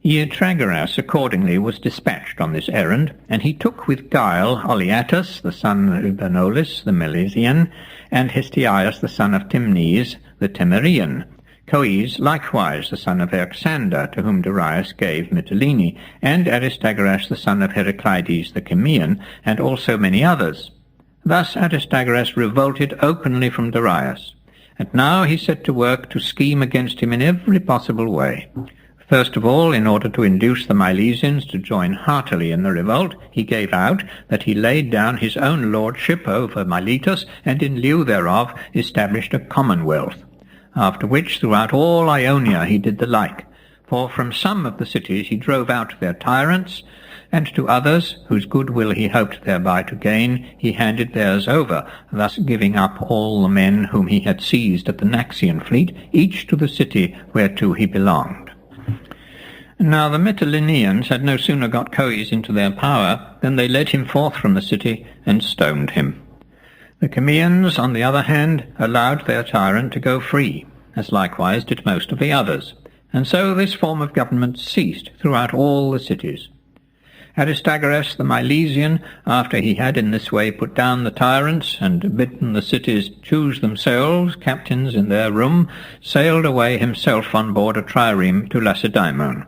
Herodotus accordingly was dispatched on this errand, and he took with guile Oleatus, the son of Eubanolis, the Milesian, and Histiaeus, the son of Timnes, the Temerian, Coes, likewise the son of Alexander, to whom Darius gave Mytilene, and Aristagoras, the son of Heraclides, the Chimaean, and also many others. Thus Aristagoras revolted openly from Darius, and now he set to work to scheme against him in every possible way. First of all, in order to induce the Milesians to join heartily in the revolt, he gave out that he laid down his own lordship over Miletus, and in lieu thereof established a commonwealth. After which, throughout all Ionia he did the like. For from some of the cities he drove out their tyrants, and to others, whose goodwill he hoped thereby to gain, he handed theirs over, thus giving up all the men whom he had seized at the Naxian fleet, each to the city whereto he belonged. Now the Mytileneans had no sooner got Coes into their power than they led him forth from the city and stoned him. The Chimaeans, on the other hand, allowed their tyrant to go free, as likewise did most of the others, and so this form of government ceased throughout all the cities. Aristagoras the Milesian, after he had in this way put down the tyrants and bidden the cities choose themselves captains in their room, sailed away himself on board a trireme to Lacedaemon,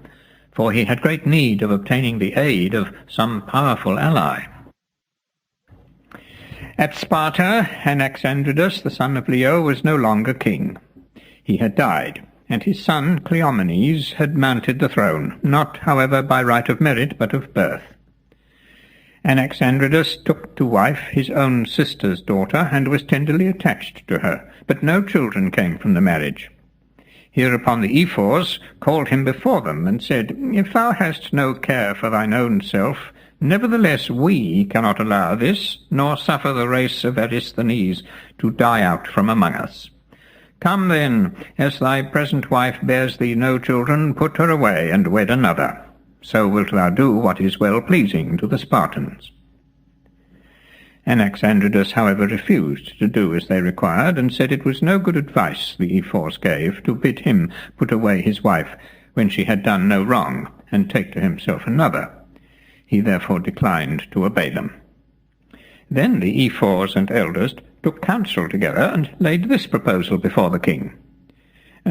for he had great need of obtaining the aid of some powerful ally. At Sparta, Anaxandridas, the son of Leo, was no longer king. He had died, and his son Cleomenes had mounted the throne, not, however, by right of merit, but of birth. Anaxandridas took to wife his own sister's daughter, and was tenderly attached to her, but no children came from the marriage. Hereupon the Ephors called him before them, and said, If thou hast no care for thine own self, nevertheless we cannot allow this, nor suffer the race of Eristhenes to die out from among us. Come then, as thy present wife bears thee no children, put her away, and wed another. So wilt thou do what is well-pleasing to the Spartans. Anaxandridas, however, refused to do as they required, and said it was no good advice the Ephors gave to bid him put away his wife when she had done no wrong, and take to himself another. He therefore declined to obey them. Then the Ephors and elders took counsel together, and laid this proposal before the king.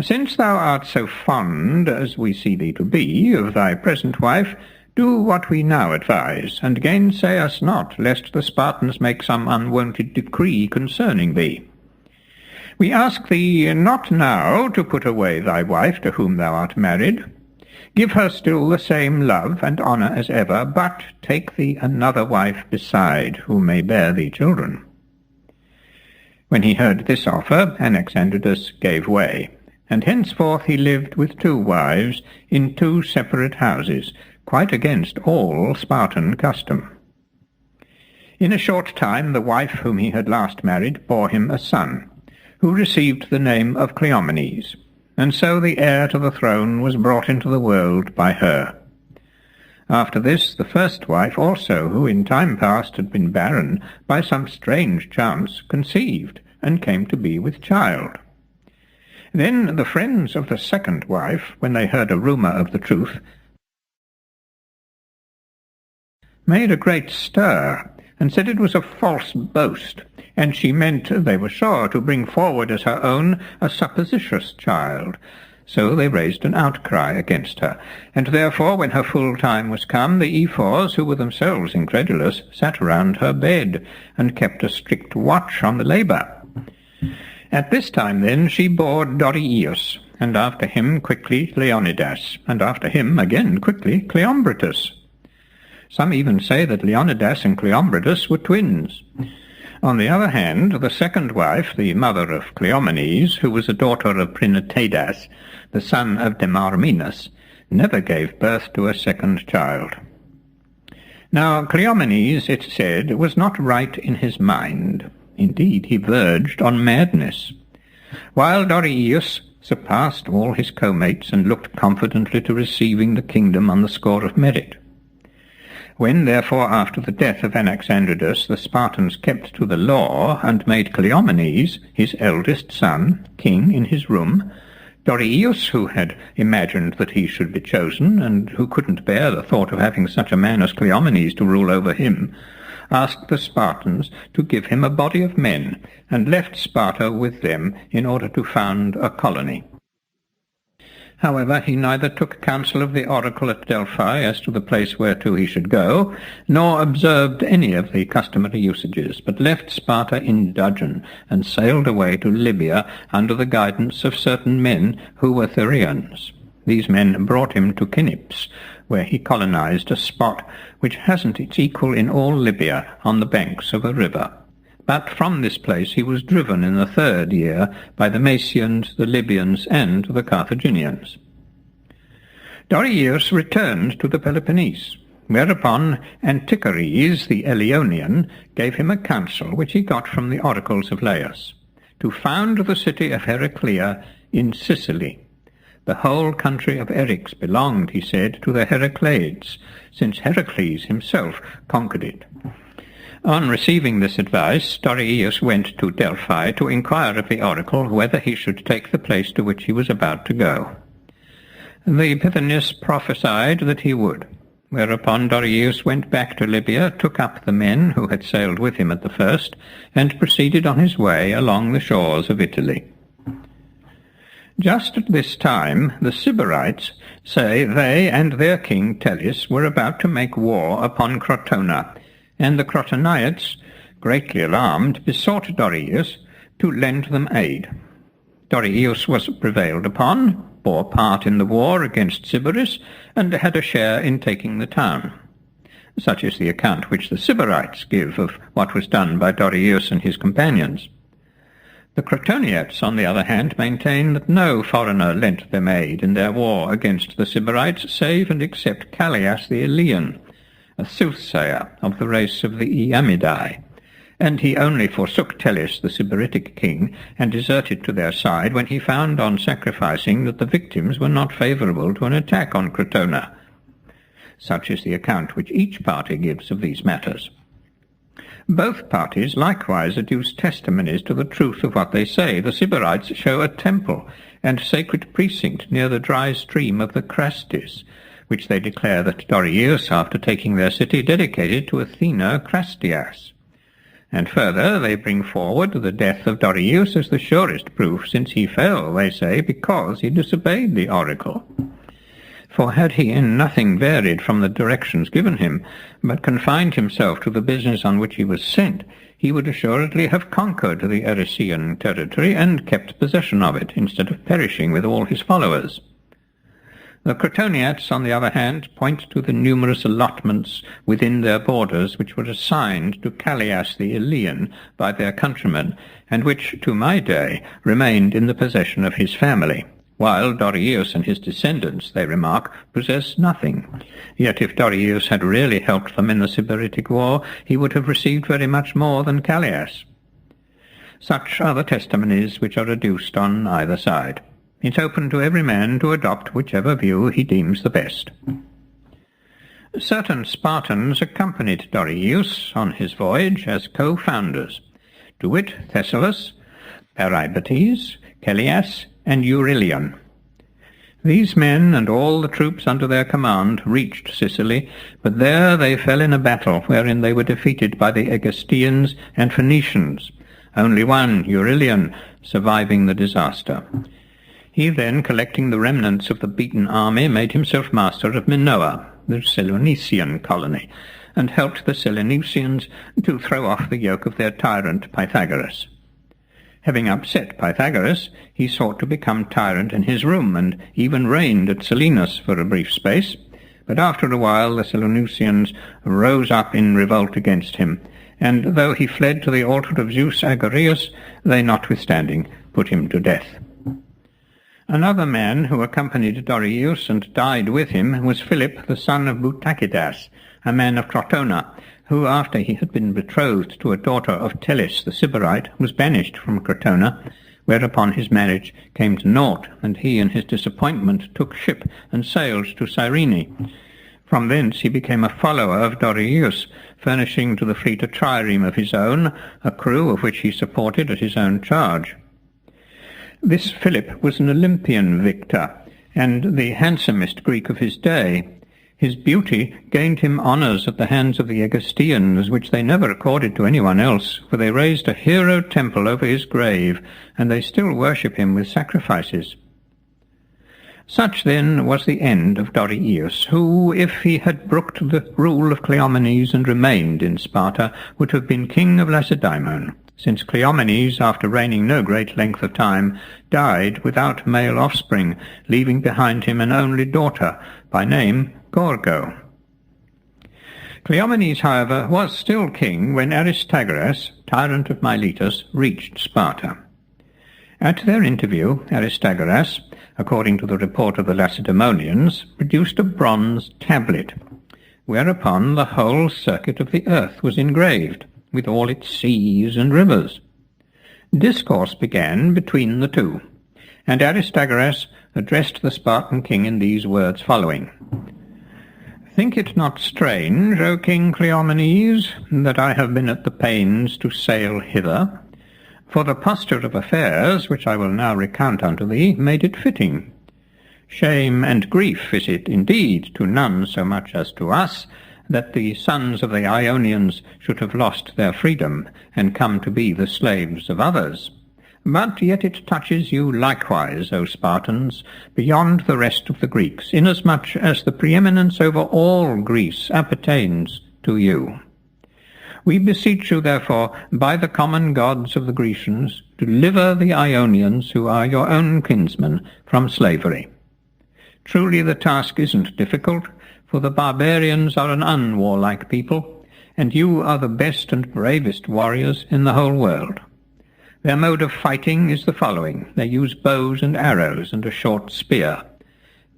Since thou art so fond, as we see thee to be, of thy present wife, do what we now advise, and gainsay us not, lest the Spartans make some unwonted decree concerning thee. We ask thee not now to put away thy wife to whom thou art married. Give her still the same love and honour as ever, but take thee another wife beside, who may bear thee children. When he heard this offer, Anaxandridas gave way, and henceforth he lived with 2 wives in 2 separate houses, quite against all Spartan custom. In a short time the wife whom he had last married bore him a son, who received the name of Cleomenes, and so the heir to the throne was brought into the world by her. After this, the first wife also, who in time past had been barren, by some strange chance conceived, and came to be with child. Then the friends of the second wife, when they heard a rumour of the truth, made a great stir, and said it was a false boast, and she meant, they were sure, to bring forward as her own a supposititious child. So they raised an outcry against her, and therefore, when her full time was come, the Ephors, who were themselves incredulous, sat round her bed, and kept a strict watch on the labour. At this time then she bore Dorieus, and after him quickly Leonidas, and after him again quickly Cleombrotus. Some even say that Leonidas and Cleombrotus were twins. On the other hand, the second wife, the mother of Cleomenes, who was a daughter of Prinetadas, the son of Demarminus, never gave birth to a second child. Now Cleomenes, it said, was not right in his mind. Indeed, he verged on madness, while Dorieus surpassed all his co-mates and looked confidently to receiving the kingdom on the score of merit. When, therefore, after the death of Anaxandridas, the Spartans kept to the law, and made Cleomenes, his eldest son, king in his room, Dorieus, who had imagined that he should be chosen, and who couldn't bear the thought of having such a man as Cleomenes to rule over him, asked the Spartans to give him a body of men, and left Sparta with them in order to found a colony. However, he neither took counsel of the oracle at Delphi as to the place whereto he should go, nor observed any of the customary usages, but left Sparta in dudgeon, and sailed away to Libya under the guidance of certain men who were Therians. These men brought him to Knips, where he colonized a spot which hasn't its equal in all Libya, on the banks of a river. But from this place he was driven in the 3rd year by the Maesians, the Libyans, and the Carthaginians. Dorieus returned to the Peloponnese, whereupon Antichares the Eleonian gave him a counsel which he got from the oracles of Laius, to found the city of Heraclea in Sicily. The whole country of Eryx belonged, he said, to the Heracleids, since Heracles himself conquered it. On receiving this advice, Dorieus went to Delphi to inquire of the oracle whether he should take the place to which he was about to go. The Pythoness prophesied that he would, whereupon Dorieus went back to Libya, took up the men who had sailed with him at the first, and proceeded on his way along the shores of Italy. Just at this time the Sybarites say they and their king Tellus were about to make war upon Crotona, and the Crotoniates, greatly alarmed, besought Dorieus to lend them aid. Dorieus was prevailed upon, bore part in the war against Sybaris, and had a share in taking the town. Such is the account which the Sybarites give of what was done by Dorieus and his companions. The Crotoniates, on the other hand, maintain that no foreigner lent them aid in their war against the Sybarites, save and except Callias the Elean, a soothsayer of the race of the Iamidai, and he only forsook Tellus, the Sybaritic king, and deserted to their side when he found on sacrificing that the victims were not favourable to an attack on Crotona. Such is the account which each party gives of these matters. Both parties likewise adduce testimonies to the truth of what they say. The Sybarites show a temple and sacred precinct near the dry stream of the Crastis, which they declare that Dorieus, after taking their city, dedicated to Athena Crastias. And further, they bring forward the death of Dorieus as the surest proof, since he fell, they say, because he disobeyed the oracle. For had he in nothing varied from the directions given him, but confined himself to the business on which he was sent, he would assuredly have conquered the Erysian territory and kept possession of it, instead of perishing with all his followers. The Crotoniats, on the other hand, point to the numerous allotments within their borders which were assigned to Callias the Elean by their countrymen, and which, to my day, remained in the possession of his family, while Dorieus and his descendants, they remark, possess nothing. Yet if Dorieus had really helped them in the Sybaritic war, he would have received very much more than Callias. Such are the testimonies which are adduced on either side. It's open to every man to adopt whichever view he deems the best. Certain Spartans accompanied Dorieus on his voyage as co-founders, to wit, Thessalus, Peribates, Callias, and Eurylion. These men and all the troops under their command reached Sicily, but there they fell in a battle wherein they were defeated by the Egestians and Phoenicians, only one, Eurylion, surviving the disaster. He then, collecting the remnants of the beaten army, made himself master of Minoa, the Seleucian colony, and helped the Seleucians to throw off the yoke of their tyrant Pythagoras. Having upset Pythagoras, he sought to become tyrant in his room, and even reigned at Selinus for a brief space, but after a while the Seleucians rose up in revolt against him, and though he fled to the altar of Zeus Agorius, they notwithstanding put him to death. Another man who accompanied Dorieus and died with him was Philip, the son of Butacidas, a man of Crotona, who, after he had been betrothed to a daughter of Tellus the Sybarite, was banished from Crotona, whereupon his marriage came to naught, and he in his disappointment took ship and sailed to Cyrene. From thence he became a follower of Dorieus, furnishing to the fleet a trireme of his own, a crew of which he supported at his own charge. This Philip was an Olympian victor, and the handsomest Greek of his day. His beauty gained him honours at the hands of the Egestians, which they never accorded to anyone else, for they raised a hero temple over his grave, and they still worship him with sacrifices. Such, then, was the end of Dorieus, who, if he had brooked the rule of Cleomenes and remained in Sparta, would have been king of Lacedaemon, since Cleomenes, after reigning no great length of time, died without male offspring, leaving behind him an only daughter, by name Gorgo. Cleomenes, however, was still king when Aristagoras, tyrant of Miletus, reached Sparta. At their interview, Aristagoras, according to the report of the Lacedaemonians, produced a bronze tablet, whereupon the whole circuit of the earth was engraved, with all its seas and rivers. Discourse began between the two, and Aristagoras addressed the Spartan king in these words following: "Think it not strange, O King Cleomenes, that I have been at the pains to sail hither, for the posture of affairs, which I will now recount unto thee, made it fitting. Shame and grief is it indeed to none so much as to us, that the sons of the Ionians should have lost their freedom, and come to be the slaves of others. But yet it touches you likewise, O Spartans, beyond the rest of the Greeks, inasmuch as the preeminence over all Greece appertains to you. We beseech you, therefore, by the common gods of the Grecians, to deliver the Ionians, who are your own kinsmen, from slavery. Truly the task isn't difficult, for the barbarians are an unwarlike people, and you are the best and bravest warriors in the whole world. Their mode of fighting is the following. They use bows and arrows and a short spear.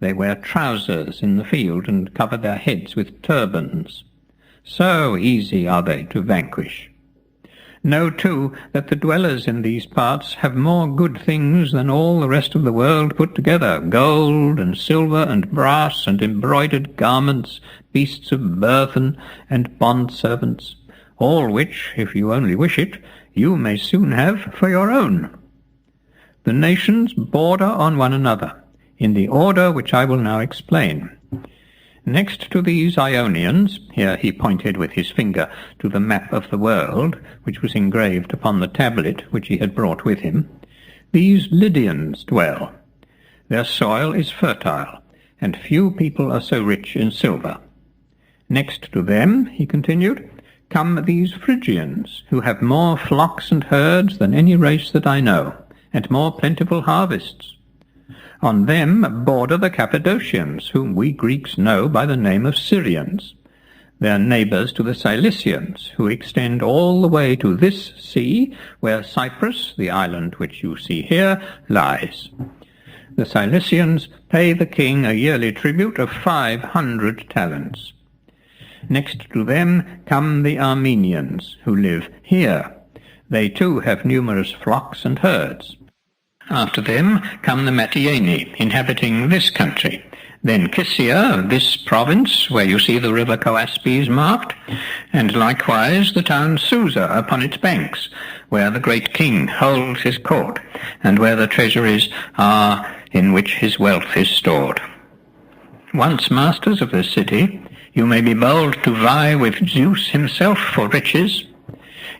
They wear trousers in the field and cover their heads with turbans. So easy are they to vanquish. Know, too, that the dwellers in these parts have more good things than all the rest of the world put together, gold and silver and brass and embroidered garments, beasts of burthen and bondservants, all which, if you only wish it, you may soon have for your own. The nations border on one another, in the order which I will now explain. Next to these Ionians, here he pointed with his finger to the map of the world, which was engraved upon the tablet which he had brought with him, these Lydians dwell. Their soil is fertile, and few people are so rich in silver. Next to them, he continued, come these Phrygians, who have more flocks and herds than any race that I know, and more plentiful harvests. On them border the Cappadocians, whom we Greeks know by the name of Syrians. They are neighbours to the Cilicians, who extend all the way to this sea, where Cyprus, the island which you see here, lies. The Cilicians pay the king a yearly tribute of 500 talents. Next to them come the Armenians, who live here. They too have numerous flocks and herds. After them come the Mattiani, inhabiting this country. Then Kysia, this province, where you see the river Coaspes marked, and likewise the town Susa upon its banks, where the great king holds his court, and where the treasuries are in which his wealth is stored. Once masters of this city, you may be bold to vie with Zeus himself for riches.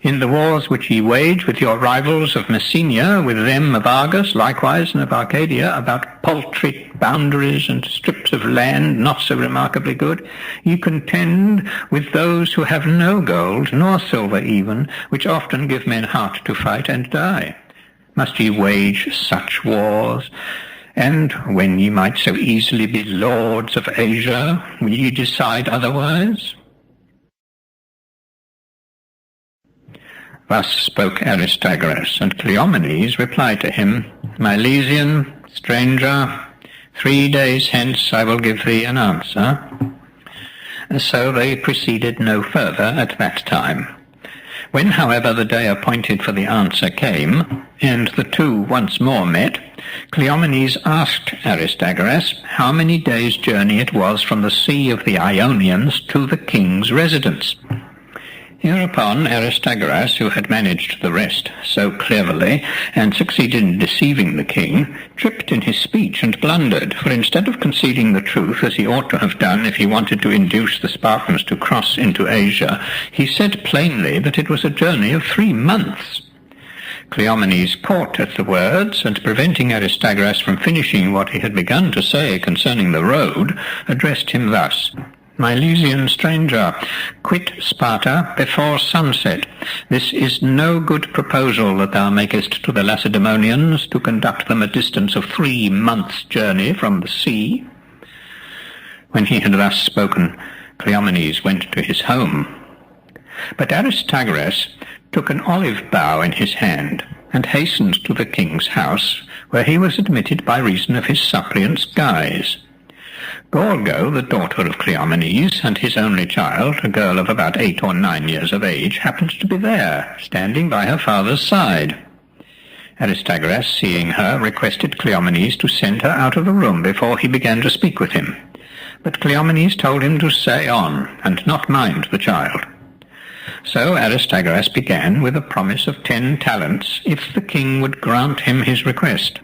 In the wars which ye wage with your rivals of Messenia, with them of Argos, likewise, and of Arcadia, about paltry boundaries and strips of land not so remarkably good, ye contend with those who have no gold, nor silver even, which often give men heart to fight and die. Must ye wage such wars? And when ye might so easily be lords of Asia, will ye decide otherwise? Thus spoke Aristagoras, and Cleomenes replied to him, Milesian, stranger, 3 days hence I will give thee an answer. So they proceeded no further at that time. When, however, the day appointed for the answer came, and the two once more met, Cleomenes asked Aristagoras how many days' journey it was from the sea of the Ionians to the king's residence. Hereupon Aristagoras, who had managed the rest so cleverly, and succeeded in deceiving the king, tripped in his speech and blundered, for instead of conceding the truth, as he ought to have done if he wanted to induce the Spartans to cross into Asia, he said plainly that it was a journey of 3 months. Cleomenes caught at the words, and preventing Aristagoras from finishing what he had begun to say concerning the road, addressed him thus, Milesian stranger, quit Sparta before sunset. This is no good proposal that thou makest to the Lacedaemonians, to conduct them a distance of 3 months' journey from the sea. When he had thus spoken, Cleomenes went to his home. But Aristagoras took an olive bough in his hand, and hastened to the king's house, where he was admitted by reason of his suppliant's guise. Gorgo, the daughter of Cleomenes, and his only child, a girl of about 8 or 9 years of age, happened to be there, standing by her father's side. Aristagoras, seeing her, requested Cleomenes to send her out of the room before he began to speak with him. But Cleomenes told him to stay on, and not mind the child. So Aristagoras began with a promise of 10 talents, if the king would grant him his request,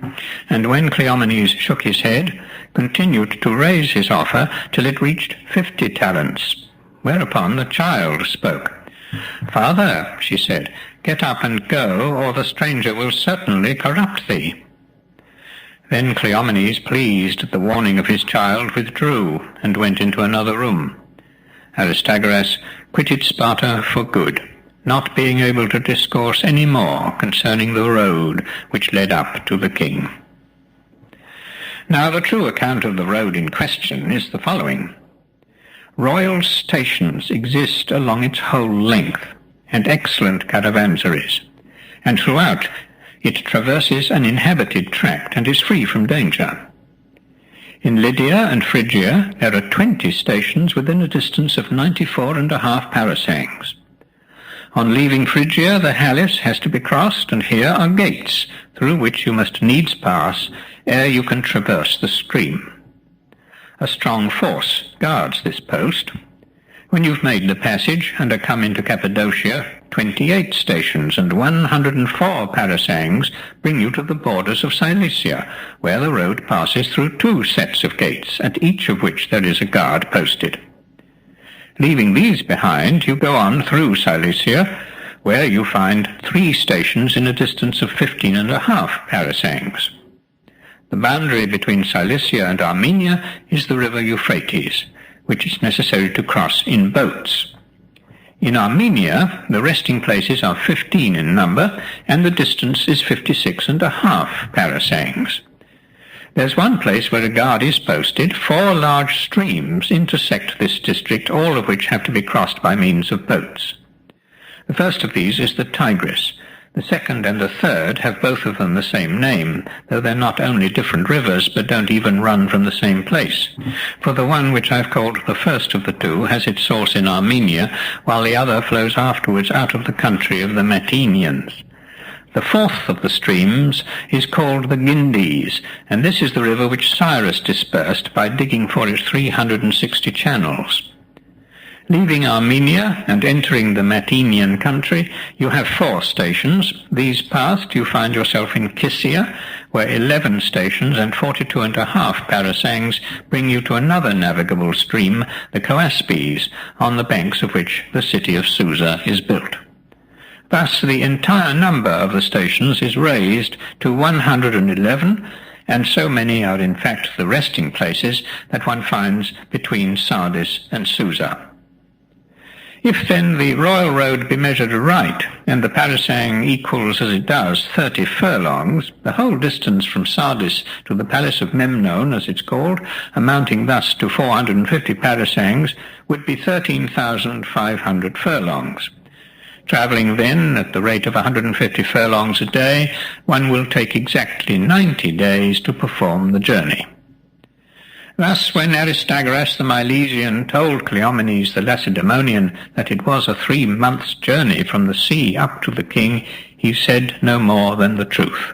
and when Cleomenes shook his head, continued to raise his offer till it reached 50 talents. Whereupon the child spoke. Father, she said, get up and go, or the stranger will certainly corrupt thee. Then Cleomenes, pleased at the warning of his child, withdrew, and went into another room. Aristagoras quitted Sparta for good, not being able to discourse any more concerning the road which led up to the king. Now the true account of the road in question is the following. Royal stations exist along its whole length, and excellent caravansaries, and throughout it traverses an inhabited tract and is free from danger. In Lydia and Phrygia there are 20 stations within a distance of 94.5 parasangs. On leaving Phrygia, the Halys has to be crossed, and here are gates, through which you must needs pass ere you can traverse the stream. A strong force guards this post. When you've made the passage and are come into Cappadocia, 28 stations and 104 parasangs bring you to the borders of Cilicia, where the road passes through 2 sets of gates, at each of which there is a guard posted. Leaving these behind, you go on through Cilicia, where you find 3 stations in a distance of 15.5 parasangs. The boundary between Cilicia and Armenia is the river Euphrates, which is necessary to cross in boats. In Armenia, the resting places are 15 in number, and the distance is 56.5 parasangs. There's one place where a guard is posted. 4 large streams intersect this district, all of which have to be crossed by means of boats. The first of these is the Tigris. The second and the third have both of them the same name, though they're not only different rivers, but don't even run from the same place. For the one which I've called the first of the 2 has its source in Armenia, while the other flows afterwards out of the country of the Mantineans. The fourth of the streams is called the Gindes, and this is the river which Cyrus dispersed by digging for it 360 channels. Leaving Armenia and entering the Mantinean country, you have 4 stations. These passed, you find yourself in Kisia, where 11 stations and 42.5 parasangs bring you to another navigable stream, the Coaspes, on the banks of which the city of Susa is built. Thus the entire number of the stations is raised to 111, and so many are in fact the resting places that one finds between Sardis and Susa. If then the royal road be measured aright, and the parasang equals as it does 30 furlongs, the whole distance from Sardis to the palace of Memnon, as it's called, amounting thus to 450 parasangs, would be 13,500 furlongs. Travelling then at the rate of 150 furlongs a day, one will take exactly 90 days to perform the journey. Thus, when Aristagoras the Milesian told Cleomenes the Lacedaemonian that it was a 3 months' journey from the sea up to the king, he said no more than the truth.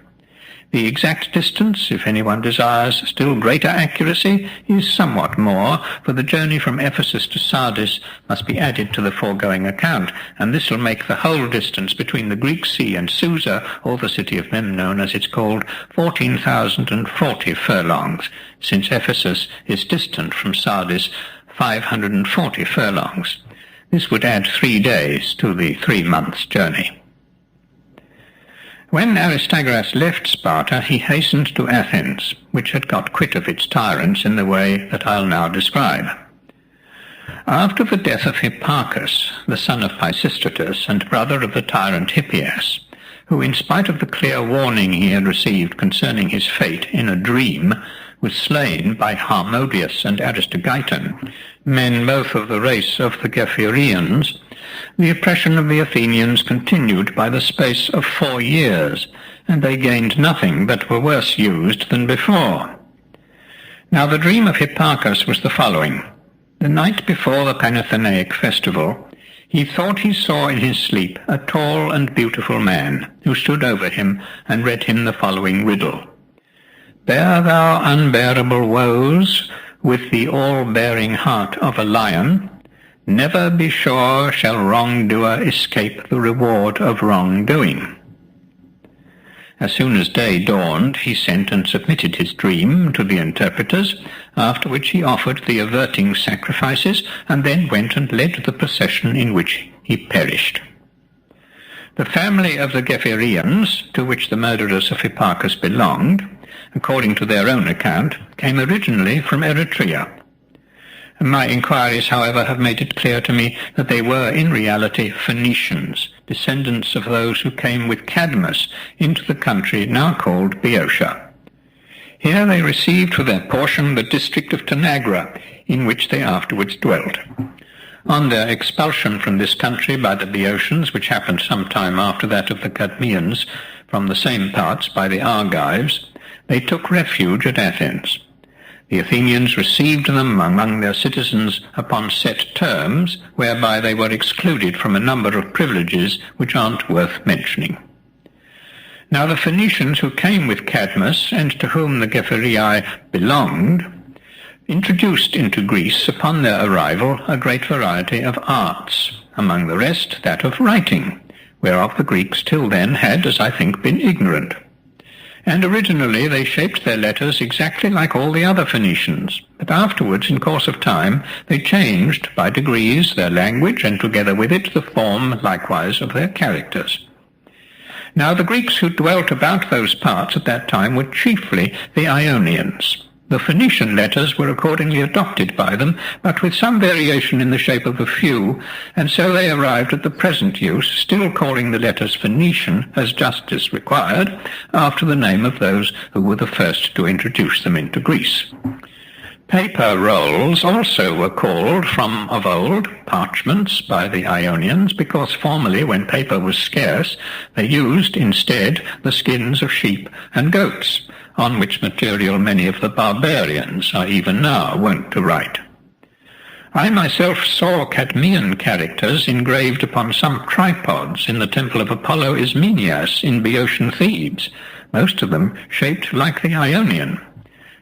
The exact distance, if anyone desires still greater accuracy, is somewhat more, for the journey from Ephesus to Sardis must be added to the foregoing account, and this will make the whole distance between the Greek Sea and Susa, or the city of Memnon as it's called, 14,040 furlongs, since Ephesus is distant from Sardis 540 furlongs. This would add 3 days to the 3 months' journey. When Aristagoras left Sparta, he hastened to Athens, which had got quit of its tyrants in the way that I'll now describe. After the death of Hipparchus, the son of Pisistratus and brother of the tyrant Hippias, who, in spite of the clear warning he had received concerning his fate in a dream, was slain by Harmodius and Aristogeiton, men both of the race of the Gephyrians, the oppression of the Athenians continued by the space of 4 years, and they gained nothing but were worse used than before. Now the dream of Hipparchus was the following. The night before the Panathenaic festival, he thought he saw in his sleep a tall and beautiful man, who stood over him and read him the following riddle. Bear thou unbearable woes with the all-bearing heart of a lion, never be sure shall wrongdoer escape the reward of wrongdoing. As soon as day dawned, he sent and submitted his dream to the interpreters, after which he offered the averting sacrifices, and then went and led the procession in which he perished. The family of the Gephyrians, to which the murderers of Hipparchus belonged, according to their own account, came originally from Eritrea. My inquiries, however, have made it clear to me that they were in reality Phoenicians, descendants of those who came with Cadmus into the country now called Boeotia. Here they received for their portion the district of Tanagra, in which they afterwards dwelt. On their expulsion from this country by the Boeotians, which happened some time after that of the Cadmeans, from the same parts by the Argives, they took refuge at Athens. The Athenians received them among their citizens upon set terms, whereby they were excluded from a number of privileges which aren't worth mentioning. Now the Phoenicians who came with Cadmus, and to whom the Gephyrii belonged, introduced into Greece upon their arrival a great variety of arts, among the rest that of writing, whereof the Greeks till then had, as I think, been ignorant. And originally they shaped their letters exactly like all the other Phoenicians, but afterwards, in course of time, they changed by degrees their language, and together with it the form likewise of their characters. Now the Greeks who dwelt about those parts at that time were chiefly the Ionians. The Phoenician letters were accordingly adopted by them, but with some variation in the shape of a few, and so they arrived at the present use, still calling the letters Phoenician, as justice required, after the name of those who were the first to introduce them into Greece. Paper rolls also were called from of old parchments by the Ionians, because formerly, when paper was scarce, they used instead the skins of sheep and goats, on which material many of the barbarians are even now wont to write. I myself saw Cadmean characters engraved upon some tripods in the temple of Apollo Ismenias in Boeotian Thebes, most of them shaped like the Ionian.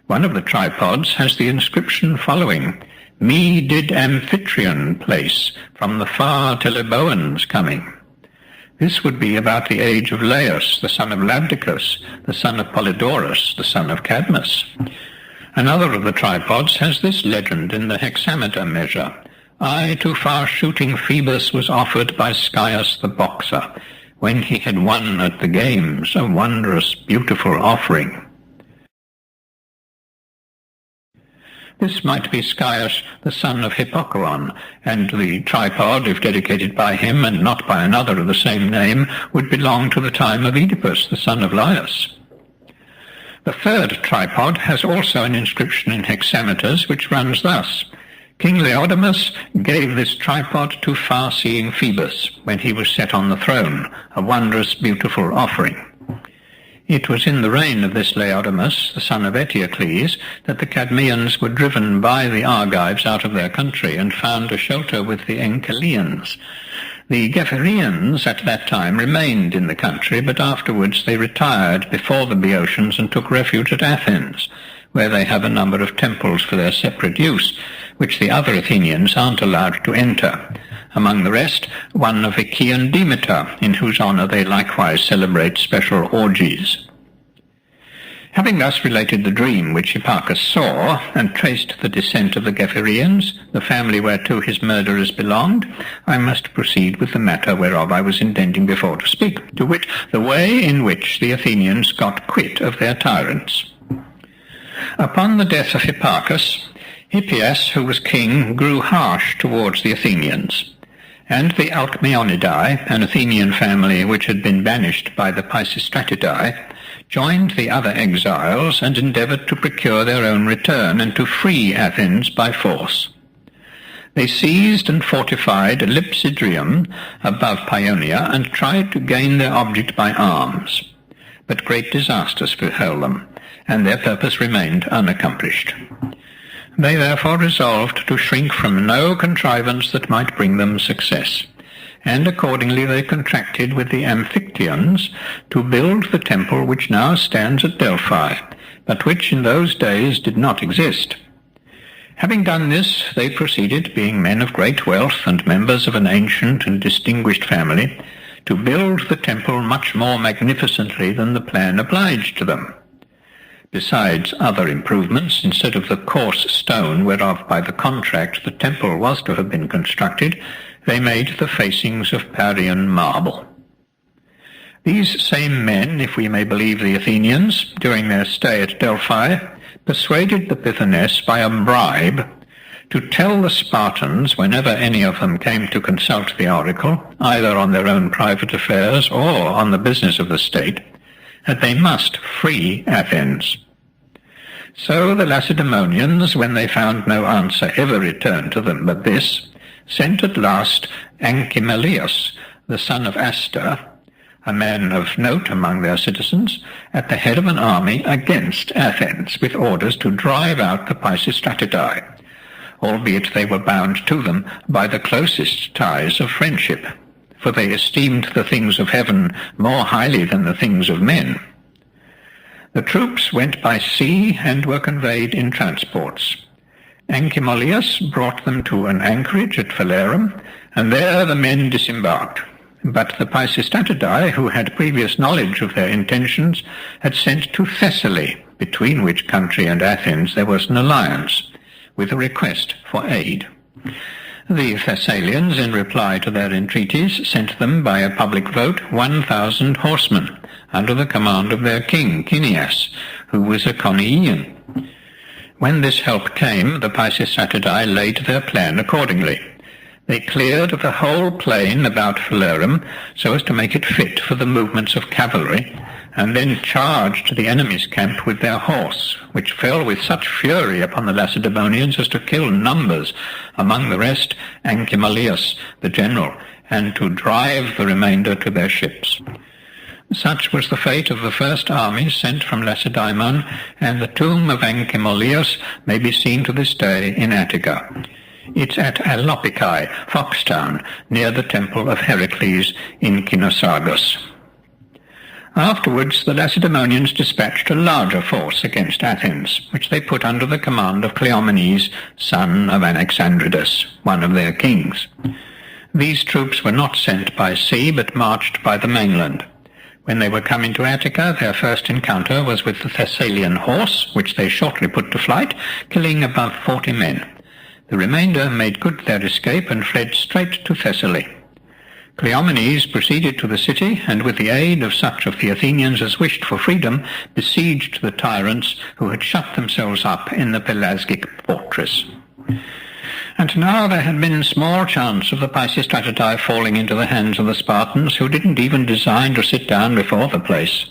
One of the tripods has the inscription following, "Me did Amphitryon place, from the far Teleboans coming." This would be about the age of Laius, the son of Labdacus, the son of Polydorus, the son of Cadmus. Another of the tripods has this legend in the hexameter measure, "I to far-shooting Phoebus was offered by Scius the boxer, when he had won at the games a wondrous beautiful offering." This might be Scius, the son of Hippocoon, and the tripod, if dedicated by him and not by another of the same name, would belong to the time of Oedipus, the son of Laius. The third tripod has also an inscription in hexameters which runs thus, "King Laodamas gave this tripod to far-seeing Phoebus when he was set on the throne, a wondrous beautiful offering." It was in the reign of this Laodamas, the son of Eteocles, that the Cadmeans were driven by the Argives out of their country and found a shelter with the Encheleans. The Gephyrians at that time remained in the country, but afterwards they retired before the Boeotians and took refuge at Athens, where they have a number of temples for their separate use, which the other Athenians aren't allowed to enter. Among the rest, one of Achaean Demeter, in whose honour they likewise celebrate special orgies. Having thus related the dream which Hipparchus saw, and traced the descent of the Gephyrians, the family whereto his murderers belonged, I must proceed with the matter whereof I was intending before to speak, to wit, the way in which the Athenians got quit of their tyrants. Upon the death of Hipparchus, Hippias, who was king, grew harsh towards the Athenians, and the Alcmeonidae, an Athenian family which had been banished by the Pisistratidae, joined the other exiles and endeavoured to procure their own return and to free Athens by force. They seized and fortified Lipsydrium above Paeonia and tried to gain their object by arms, but great disasters befell them, and their purpose remained unaccomplished. They therefore resolved to shrink from no contrivance that might bring them success, and accordingly they contracted with the Amphictyons to build the temple which now stands at Delphi, but which in those days did not exist. Having done this, they proceeded, being men of great wealth and members of an ancient and distinguished family, to build the temple much more magnificently than the plan obliged to them. Besides other improvements, instead of the coarse stone whereof by the contract the temple was to have been constructed, they made the facings of Parian marble. These same men, if we may believe the Athenians, during their stay at Delphi, persuaded the Pythoness by a bribe to tell the Spartans, whenever any of them came to consult the oracle, either on their own private affairs or on the business of the state, that they must free Athens. So the Lacedaemonians, when they found no answer ever returned to them but this, sent at last Anchimelius, the son of Aster, a man of note among their citizens, at the head of an army against Athens, with orders to drive out the Pisistratidae, albeit they were bound to them by the closest ties of friendship, for they esteemed the things of heaven more highly than the things of men. The troops went by sea and were conveyed in transports. Anchimolius brought them to an anchorage at Phalerum, and there the men disembarked. But the Pisistratidae, who had previous knowledge of their intentions, had sent to Thessaly, between which country and Athens there was an alliance, with a request for aid. The Thessalians, in reply to their entreaties, sent them by a public vote 1,000 horsemen, under the command of their king, Cineas, who was a Conniaean. When this help came, the Pisistratidae laid their plan accordingly. They cleared the whole plain about Phalerum so as to make it fit for the movements of cavalry, and then charged the enemy's camp with their horse, which fell with such fury upon the Lacedaemonians as to kill numbers, among the rest Anchimolius the general, and to drive the remainder to their ships. Such was the fate of the first army sent from Lacedaemon, and the tomb of Anchimolius may be seen to this day in Attica. It's at Alopicae, Foxtown, near the temple of Heracles in Kinosargos. Afterwards the Lacedaemonians dispatched a larger force against Athens, which they put under the command of Cleomenes, son of Anaxandridas, one of their kings. These troops were not sent by sea, but marched by the mainland. When they were coming to Attica, their first encounter was with the Thessalian horse, which they shortly put to flight, killing above 40 men. The remainder made good their escape and fled straight to Thessaly. Cleomenes proceeded to the city, and with the aid of such of the Athenians as wished for freedom, besieged the tyrants who had shut themselves up in the Pelasgic fortress. And now there had been small chance of the Pisistratidae falling into the hands of the Spartans, who didn't even design to sit down before the place,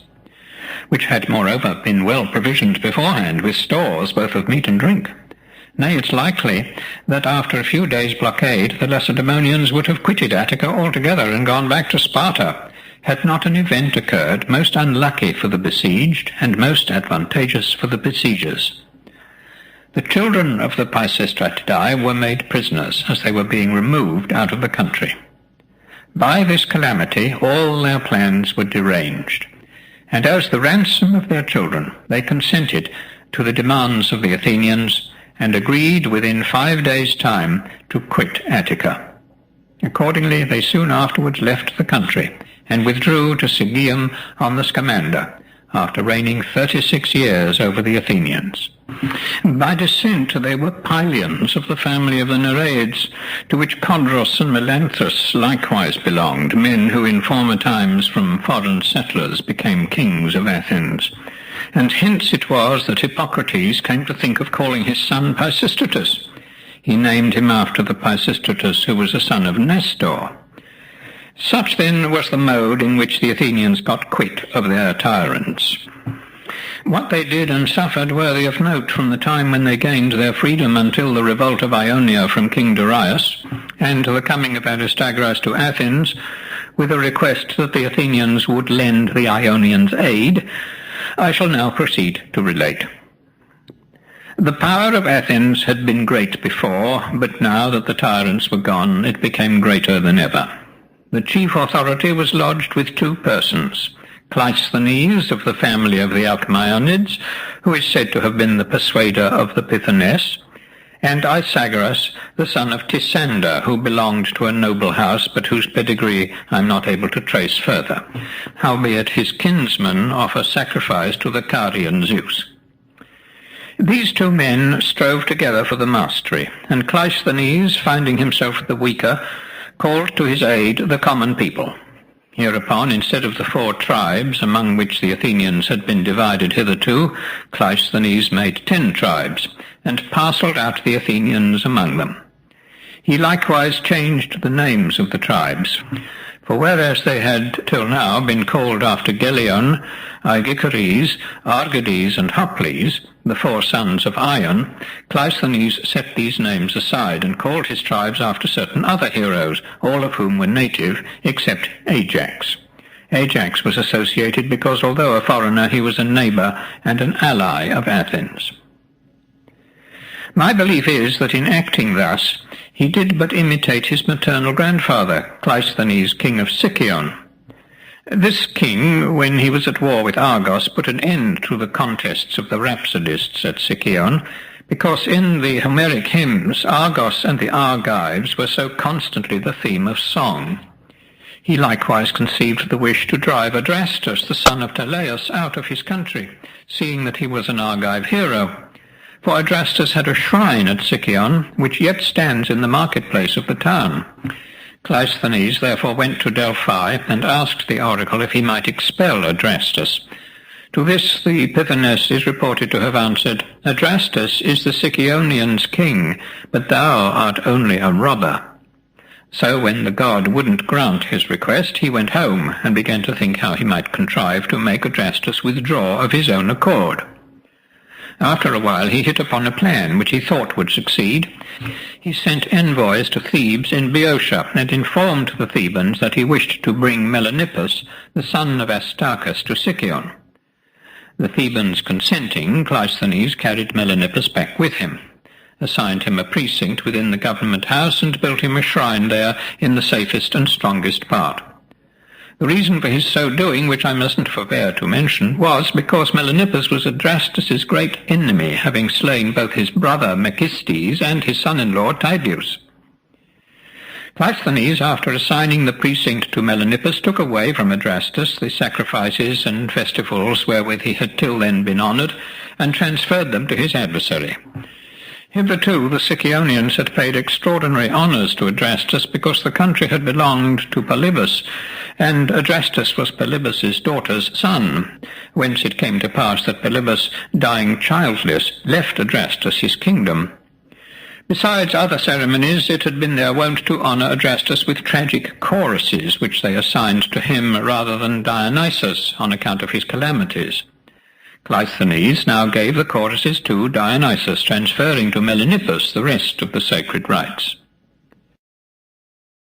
which had moreover been well provisioned beforehand with stores both of meat and drink. Nay, it's likely that after a few days' blockade the Lacedaemonians would have quitted Attica altogether and gone back to Sparta, had not an event occurred most unlucky for the besieged and most advantageous for the besiegers. The children of the Pisistratidae were made prisoners as they were being removed out of the country. By this calamity all their plans were deranged, and as the ransom of their children they consented to the demands of the Athenians, and agreed within 5 days' time to quit Attica. Accordingly, they soon afterwards left the country, and withdrew to Sigeum on the Scamander, after reigning 36 years over the Athenians. By descent they were Pylians of the family of the Nereids, to which Codrus and Melanthus likewise belonged, men who in former times from foreign settlers became kings of Athens. And hence it was that Hippocrates came to think of calling his son Pisistratus. He named him after the Pisistratus who was a son of Nestor. Such then was the mode in which the Athenians got quit of their tyrants. What they did and suffered worthy of note from the time when they gained their freedom until the revolt of Ionia from King Darius, and the coming of Aristagoras to Athens, with a request that the Athenians would lend the Ionians aid, I shall now proceed to relate. The power of Athens had been great before, but now that the tyrants were gone, it became greater than ever. The chief authority was lodged with 2 persons, Cleisthenes of the family of the Alcmaeonids, who is said to have been the persuader of the Pythoness, and Isagoras, the son of Tisander, who belonged to a noble house, but whose pedigree I am not able to trace further, howbeit his kinsmen offer sacrifice to the Carian Zeus. These 2 men strove together for the mastery, and Cleisthenes, finding himself the weaker, called to his aid the common people. Hereupon, instead of the 4 tribes among which the Athenians had been divided hitherto, Cleisthenes made 10 tribes, and parcelled out the Athenians among them. He likewise changed the names of the tribes, for whereas they had till now been called after Gelion, Aigicares, Argades, and Hoples, the 4 sons of Ion, Cleisthenes set these names aside and called his tribes after certain other heroes, all of whom were native, except Ajax. Ajax was associated because, although a foreigner, he was a neighbour and an ally of Athens. My belief is that in acting thus, he did but imitate his maternal grandfather, Cleisthenes, king of Sicyon. This king, when he was at war with Argos, put an end to the contests of the rhapsodists at Sicyon, because in the Homeric hymns, Argos and the Argives were so constantly the theme of song. He likewise conceived the wish to drive Adrastus, the son of Teleus, out of his country, seeing that he was an Argive hero. For Adrastus had a shrine at Sicyon, which yet stands in the marketplace of the town. Cleisthenes therefore went to Delphi and asked the oracle if he might expel Adrastus. To this the Pythoness is reported to have answered, "Adrastus is the Sicyonians' king, but thou art only a robber." So when the god wouldn't grant his request, he went home and began to think how he might contrive to make Adrastus withdraw of his own accord. After a while he hit upon a plan which he thought would succeed. He sent envoys to Thebes in Boeotia and informed the Thebans that he wished to bring Melanippus, the son of Astacus, to Sicyon. The Thebans consenting, Cleisthenes carried Melanippus back with him, assigned him a precinct within the government house, and built him a shrine there in the safest and strongest part. The reason for his so doing, which I mustn't forbear to mention, was because Melanippus was Adrastus's great enemy, having slain both his brother Megistes and his son-in-law Tydeus. Cleisthenes, after assigning the precinct to Melanippus, took away from Adrastus the sacrifices and festivals wherewith he had till then been honoured, and transferred them to his adversary. Hitherto the Sicyonians had paid extraordinary honours to Adrastus because the country had belonged to Polybus, and Adrastus was Polybus's daughter's son, whence it came to pass that Polybus, dying childless, left Adrastus his kingdom. Besides other ceremonies, it had been their wont to honour Adrastus with tragic choruses, which they assigned to him rather than Dionysus, on account of his calamities. Cleisthenes now gave the choruses to Dionysus, transferring to Melanippus the rest of the sacred rites.